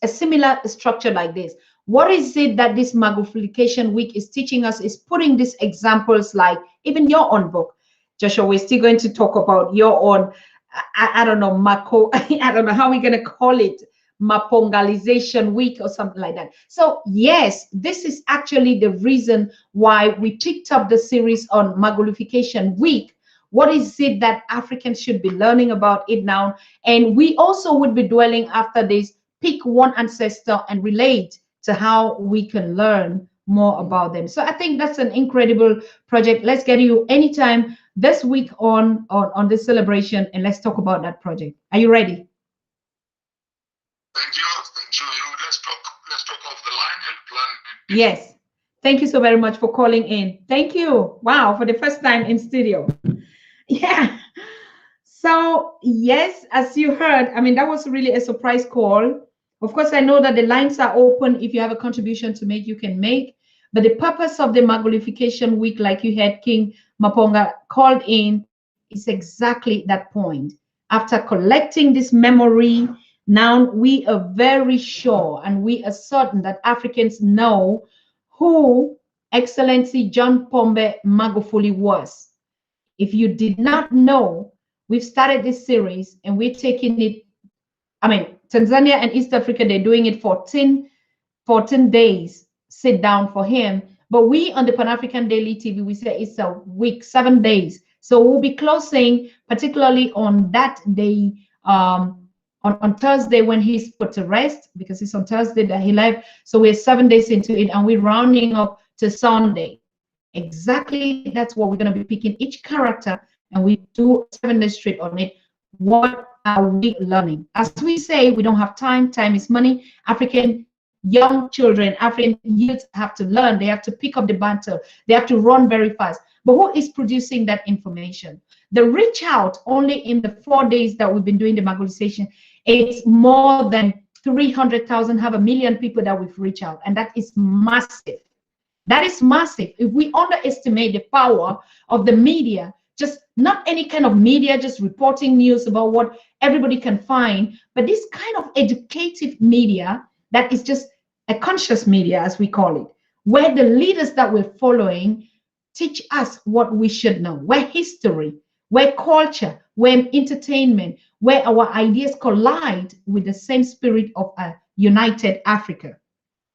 a similar structure like this. What is it that this Magufulication week is teaching us is putting these examples like even your own book. Joshua, we're still going to talk about your own, I don't know, Mako, I don't know how we're going to call it, Mapongalization week or something like that. So yes, this is actually the reason why we picked up the series on Magufulication week. What is it that Africans should be learning about it now? And we also would be dwelling after this, pick one ancestor and relate to how we can learn more about them. So I think that's an incredible project. Let's get you anytime this week on this celebration, and let's talk about that project. Are you ready? Thank you. Let's talk off the line and plan. Yes. Thank you so very much for calling in. Thank you. Wow, for the first time in studio. Yeah. So yes, as you heard, I mean, that was really a surprise call. Of course, I know that the lines are open. If you have a contribution to make, you can make. But the purpose of the Magufulication week, like you had King Maponga called in, is exactly that point. After collecting this memory, now we are very sure and we are certain that Africans know who Excellency John Pombe Magufuli was. If you did not know, we've started this series and we're taking it. I mean, Tanzania and East Africa, they're doing it 14 days sit down for him. But we on the Pan-African Daily TV, we say it's a week, 7 days. So we'll be closing, particularly on that day, on Thursday when he's put to rest, because it's on Thursday that he left. So we're 7 days into it and we're rounding up to Sunday. Exactly, that's what we're going to be picking each character and we do 7 days straight on it. What are we learning? As we say, we don't have time. Time is money. African young children, African youth have to learn. They have to pick up the banter. They have to run very fast. But who is producing that information? The reach out only in the 4 days that we've been doing the Magufulication, it's more than 300,000, have 1 million people that we've reached out. And that is massive. That is massive. If we underestimate the power of the media, just not any kind of media, just reporting news about what everybody can find, but this kind of educative media that is just a conscious media, as we call it, where the leaders that we're following teach us what we should know, where history, where culture, where entertainment, where our ideas collide with the same spirit of a united Africa,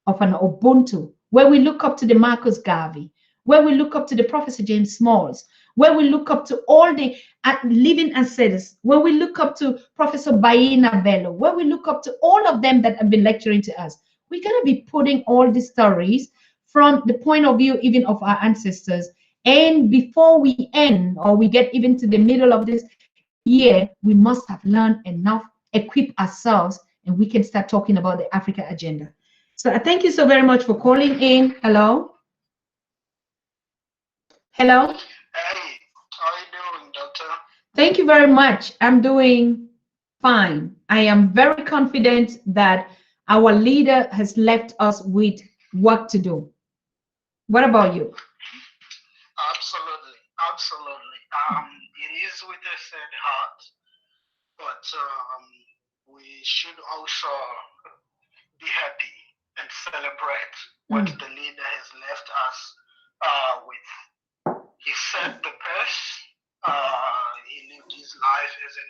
of an Ubuntu, where we look up to the Marcus Garvey, where we look up to the Professor James Smalls, where we look up to all the living ancestors, where we look up to Professor Baina Bello, where we look up to all of them that have been lecturing to us. We're going to be putting all these stories from the point of view even of our ancestors. And before we end, or we get even to the middle of this year, we must have learned enough, equip ourselves, and we can start talking about the Africa agenda. So I thank you so very much for calling in. Hello. Hello. Hey, how are you doing, Doctor? Thank you very much. I'm doing fine. I am very confident that our leader has left us with work to do. What about you? Absolutely, absolutely. It is with a sad heart, but we should also be happy and celebrate what the leader has left us with. He set the pace. He lived his life as an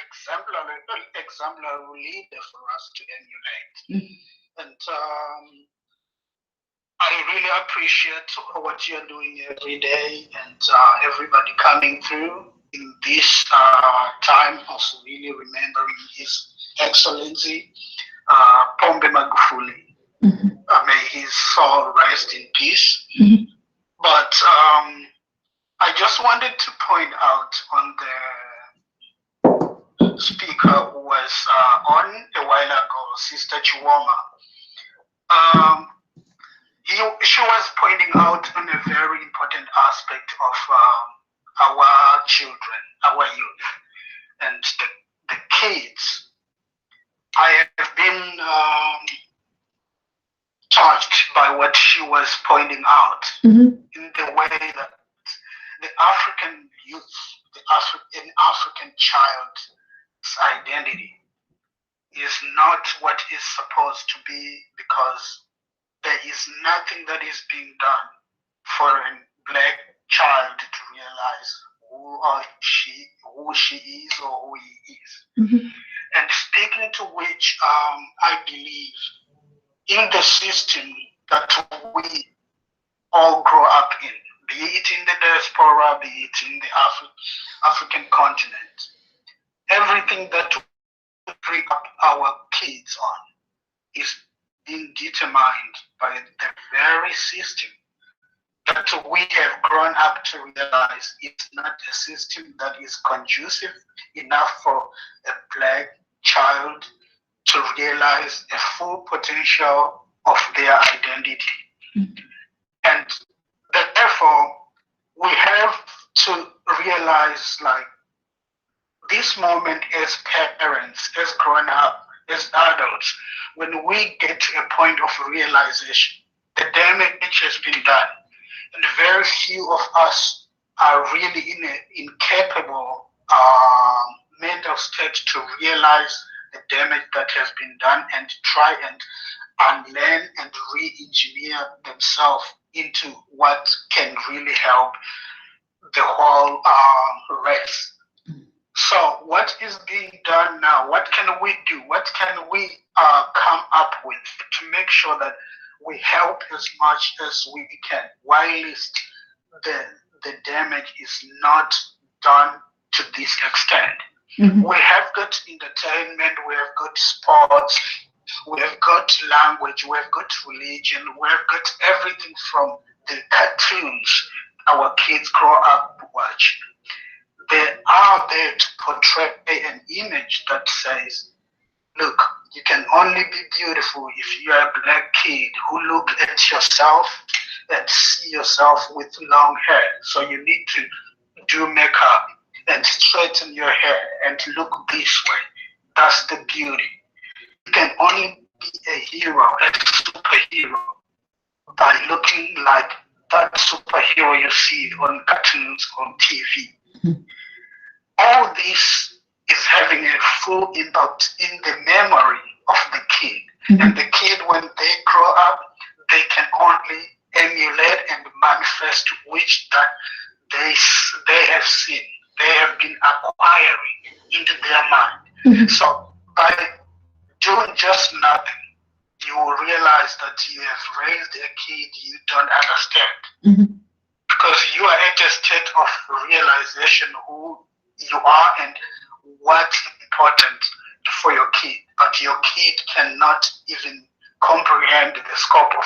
exemplary leader for us to emulate. And I really appreciate what you're doing every day, and everybody coming through in this time of really remembering His Excellency Pombe Magufuli. May his soul rest in peace. But I just wanted to point out on the speaker who was on a while ago, Sister Chioma. She was pointing out on a very important aspect of our children, our youth, and the kids. I have been touched by what she was pointing out in the way that the African youth, an African child's identity is not what is supposed to be, because there is nothing that is being done for a black child to realize who she is or who he is. And speaking to which, I believe in the system that we all grow up in, be it in the diaspora, be it in the African continent, everything that we bring up our kids on is being determined by the very system that we have grown up to realize it's not a system that is conducive enough for a black child to realize a full potential of their identity. And therefore, we have to realize, like, this moment as parents, as grown up, as adults, when we get to a point of realization, the damage has been done, and very few of us are really in an incapable mental state to realize the damage that has been done and try and unlearn and re-engineer themselves into what can really help the whole race. So what is being done now? What can we do? What can we come up with to make sure that we help as much as we can, whilst the damage is not done to this extent? Mm-hmm. We have got entertainment, we have got sports, we have got language, we have got religion, we have got everything from the cartoons our kids grow up to watch. They are there to portray an image that says, look, you can only be beautiful if you are a black kid who look at yourself and see yourself with long hair. So you need to do makeup and straighten your hair and look this way. That's the beauty. You can only be a hero, a superhero, by looking like that superhero you see on cartoons on TV. Mm-hmm. All this is having a full impact in the memory of the kid. Mm-hmm. And the kid, when they grow up, they can only emulate and manifest which that they have seen, they have been acquiring into their mind. Mm-hmm. So by doing just nothing, you will realize that you have raised a kid you don't understand. Mm-hmm. Because you are at a state of realization who you are and what's important for your kid, but your kid cannot even comprehend the scope of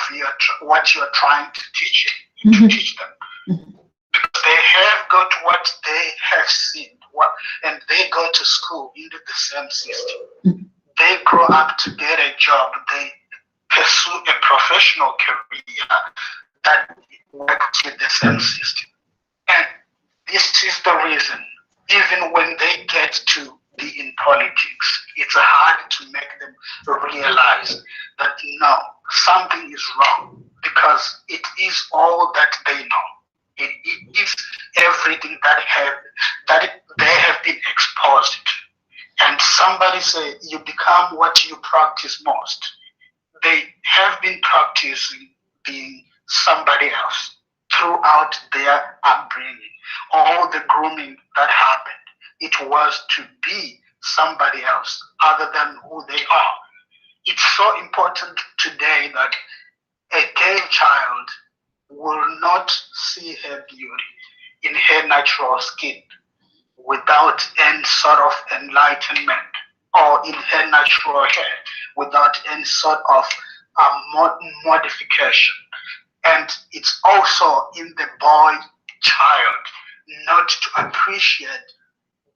what you are trying to teach them. Mm-hmm. Because they have got what they have seen, and they go to school into the same system. Mm-hmm. They grow up to get a job. They pursue a professional career that works with the same system. And this is the reason, even when they get to be in politics, it's hard to make them realize that no, something is wrong, because it is all that they know. It is everything that they have been exposed to. And somebody say you become what you practice most. They have been practicing being somebody else throughout their upbringing. All the grooming that happened, it was to be somebody else other than who they are. It's so important today that a gay child will not see her beauty in her natural skin without any sort of enlightenment, or in her natural hair without any sort of modification. And it's also in the boy child not to appreciate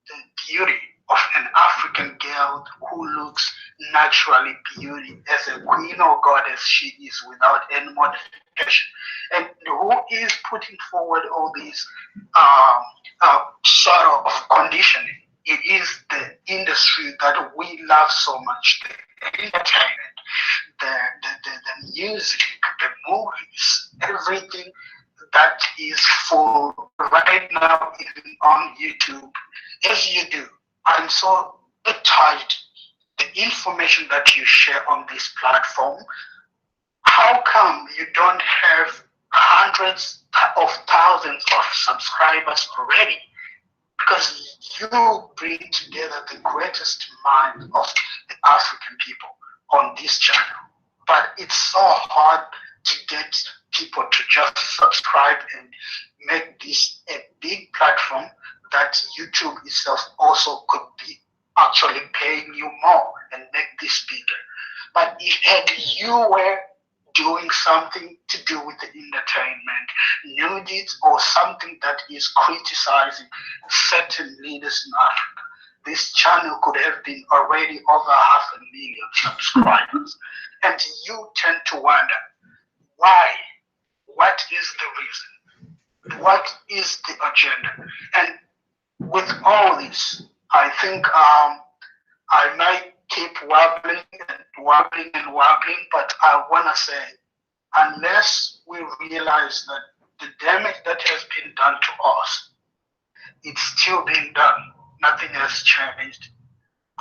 the beauty of an African girl who looks naturally beauty as a queen or goddess she is without any modification. And who is putting forward all these sort of conditioning? It is the industry that we love so much, the entertainment, the music, the movies, everything that is full right now, even on YouTube. As you do, I'm so touched the information that you share on this platform. How come you don't have hundreds of thousands of subscribers already? Because you bring together the greatest mind of the African people on this channel. But it's so hard to get people to just subscribe and make this a big platform that YouTube itself also could be actually paying you more and make this bigger. But if you were doing something to do with the entertainment, nudies, or something that is criticizing certain leaders in Africa, this channel could have been already over 500,000 subscribers. And you tend to wonder, why? What is the reason? What is the agenda? And with all this, I think I might keep wobbling and wobbling and wobbling, but I want to say, unless we realize that the damage that has been done to us, it's still being done. Nothing has changed.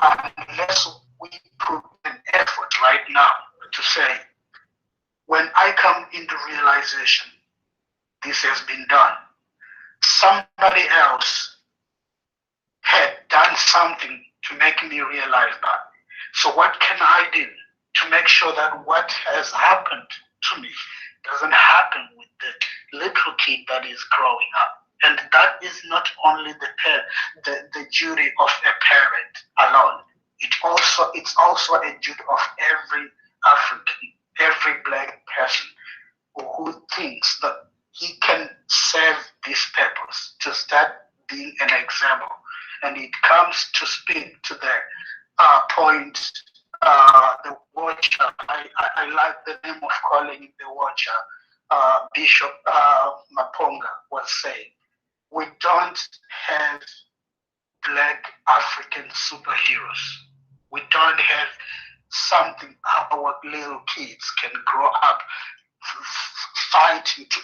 Unless we put an effort right now to say, when I come into realization this has been done, somebody else had done something to make me realize that. So what can I do to make sure that what has happened to me doesn't happen with the little kid that is growing up? And that is not only the duty of a parent alone. It's also a duty of every African, every black person who thinks that he can serve this purpose to start being an example. And it comes to speak to the point, the watcher. I like the name of calling the watcher. Bishop Maponga was saying, we don't have black African superheroes. We don't have something our little kids can grow up fighting to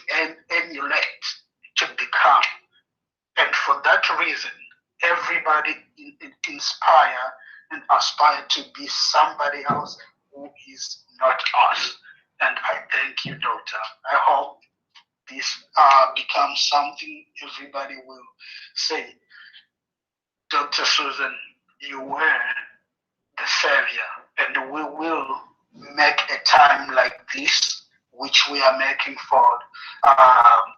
emulate, to become. And for that reason, everybody inspire and aspire to be somebody else who is not us. And I thank you, Doctor. I hope this becomes something everybody will say. Dr. Susan, you were the savior, and we will make a time like this, which we are making for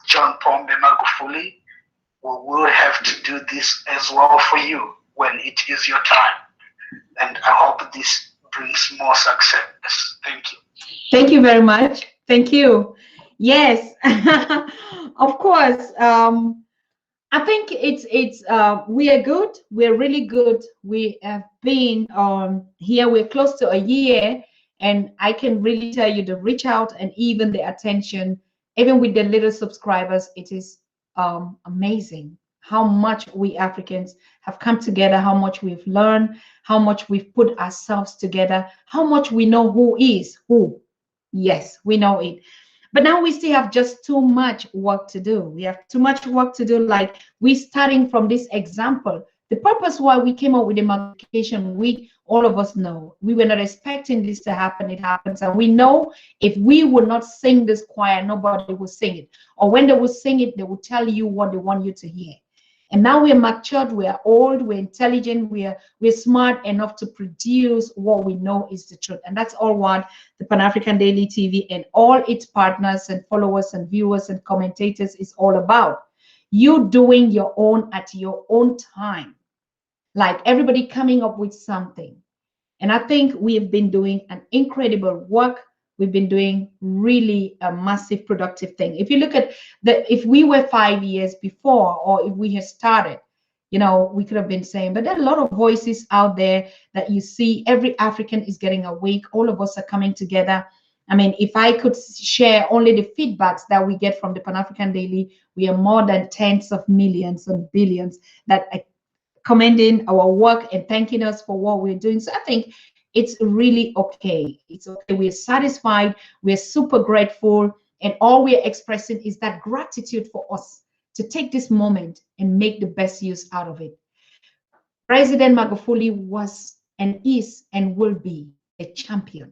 John Pombe Magufuli. We will have to do this as well for you when it is your time. And I hope this brings more success. Thank you. Thank you very much. Thank you. Yes, of course. I think it's we are good. We're really good. We have been here. We're close to a year, and I can really tell you the reach out and even the attention, even with the little subscribers, it is amazing how much we Africans have come together, how much we've learned, how much we've put ourselves together, how much we know who is who. Yes, we know it. But now we still have just too much work to do. We have too much work to do. Like we starting from this example. The purpose why we came up with the Magufulication Week, all of us know. We were not expecting this to happen. It happens. And we know if we would not sing this choir, nobody will sing it. Or when they will sing it, they will tell you what they want you to hear. And now we're matured, we're old, we're intelligent, we're smart enough to produce what we know is the truth. And that's all what the Pan-African Daily TV and all its partners and followers and viewers and commentators is all about. You doing your own at your own time. Like everybody coming up with something. And I think we have been doing an incredible work. We've been doing really a massive productive thing. If you look at if we were 5 years before, or if we had started, you know, we could have been saying, but there are a lot of voices out there that you see. Every African is getting awake. All of us are coming together. I mean, if I could share only the feedbacks that we get from the Pan-African Daily, we are more than tens of millions and billions that are commending our work and thanking us for what we're doing. So I think it's really okay. It's okay. We're satisfied. We're super grateful. And all we're expressing is that gratitude for us to take this moment and make the best use out of it. President Magufuli was and is and will be a champion.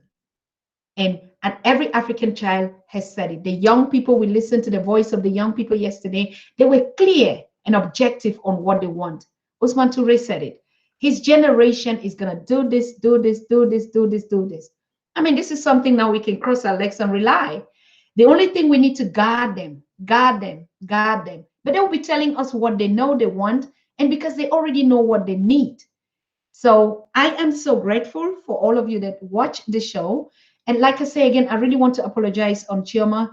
And every African child has said it. The young people, we listened to the voice of the young people yesterday. They were clear and objective on what they want. Usman Toure said it. His generation is going to do this, do this, do this, do this, do this. I mean, this is something now we can cross our legs and rely. The only thing we need to guard them, guard them, guard them. But they'll be telling us what they know they want, and because they already know what they need. So I am so grateful for all of you that watch the show. And like I say again, I really want to apologize on Chioma's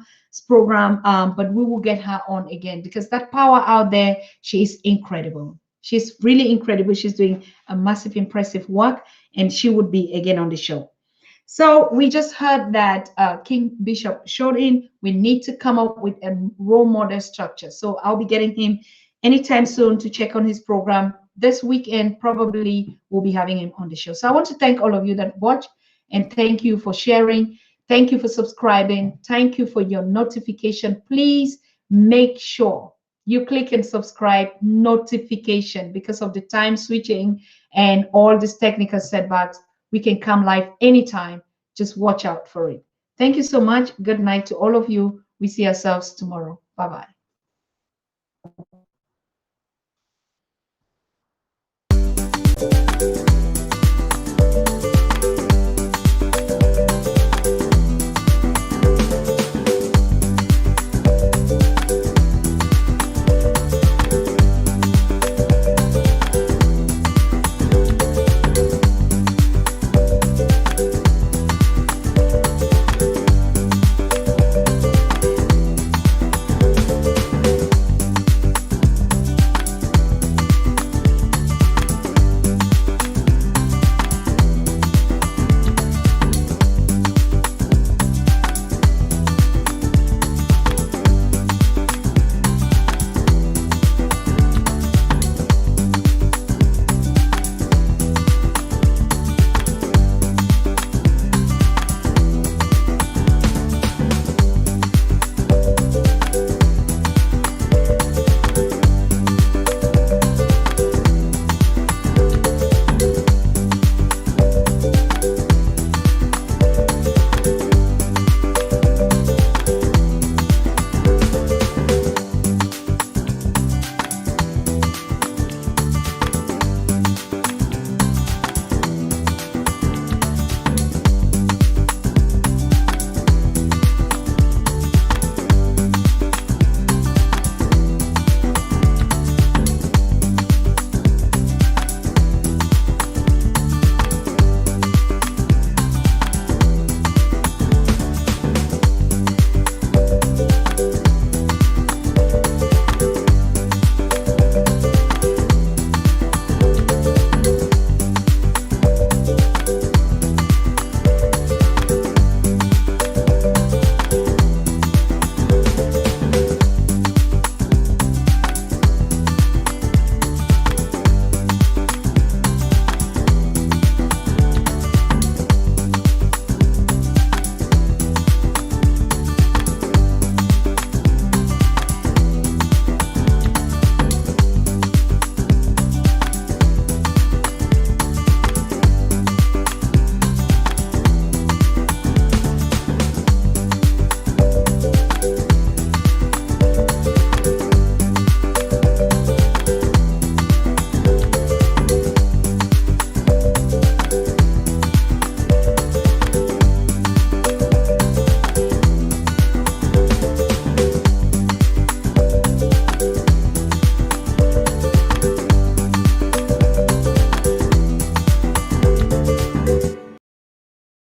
program, but we will get her on again because that power out there, she is incredible. She's really incredible. She's doing a massive, impressive work, and she would be again on the show. So we just heard that King Bishop showed in. We need to come up with a role model structure. So I'll be getting him anytime soon to check on his program. This weekend, probably we'll be having him on the show. So I want to thank all of you that watch, and thank you for sharing. Thank you for subscribing. Thank you for your notification. Please make sure you click and subscribe notification because of the time switching and all these technical setbacks. We can come live anytime. Just watch out for it. Thank you so much. Good night to all of you. We see ourselves tomorrow. Bye-bye.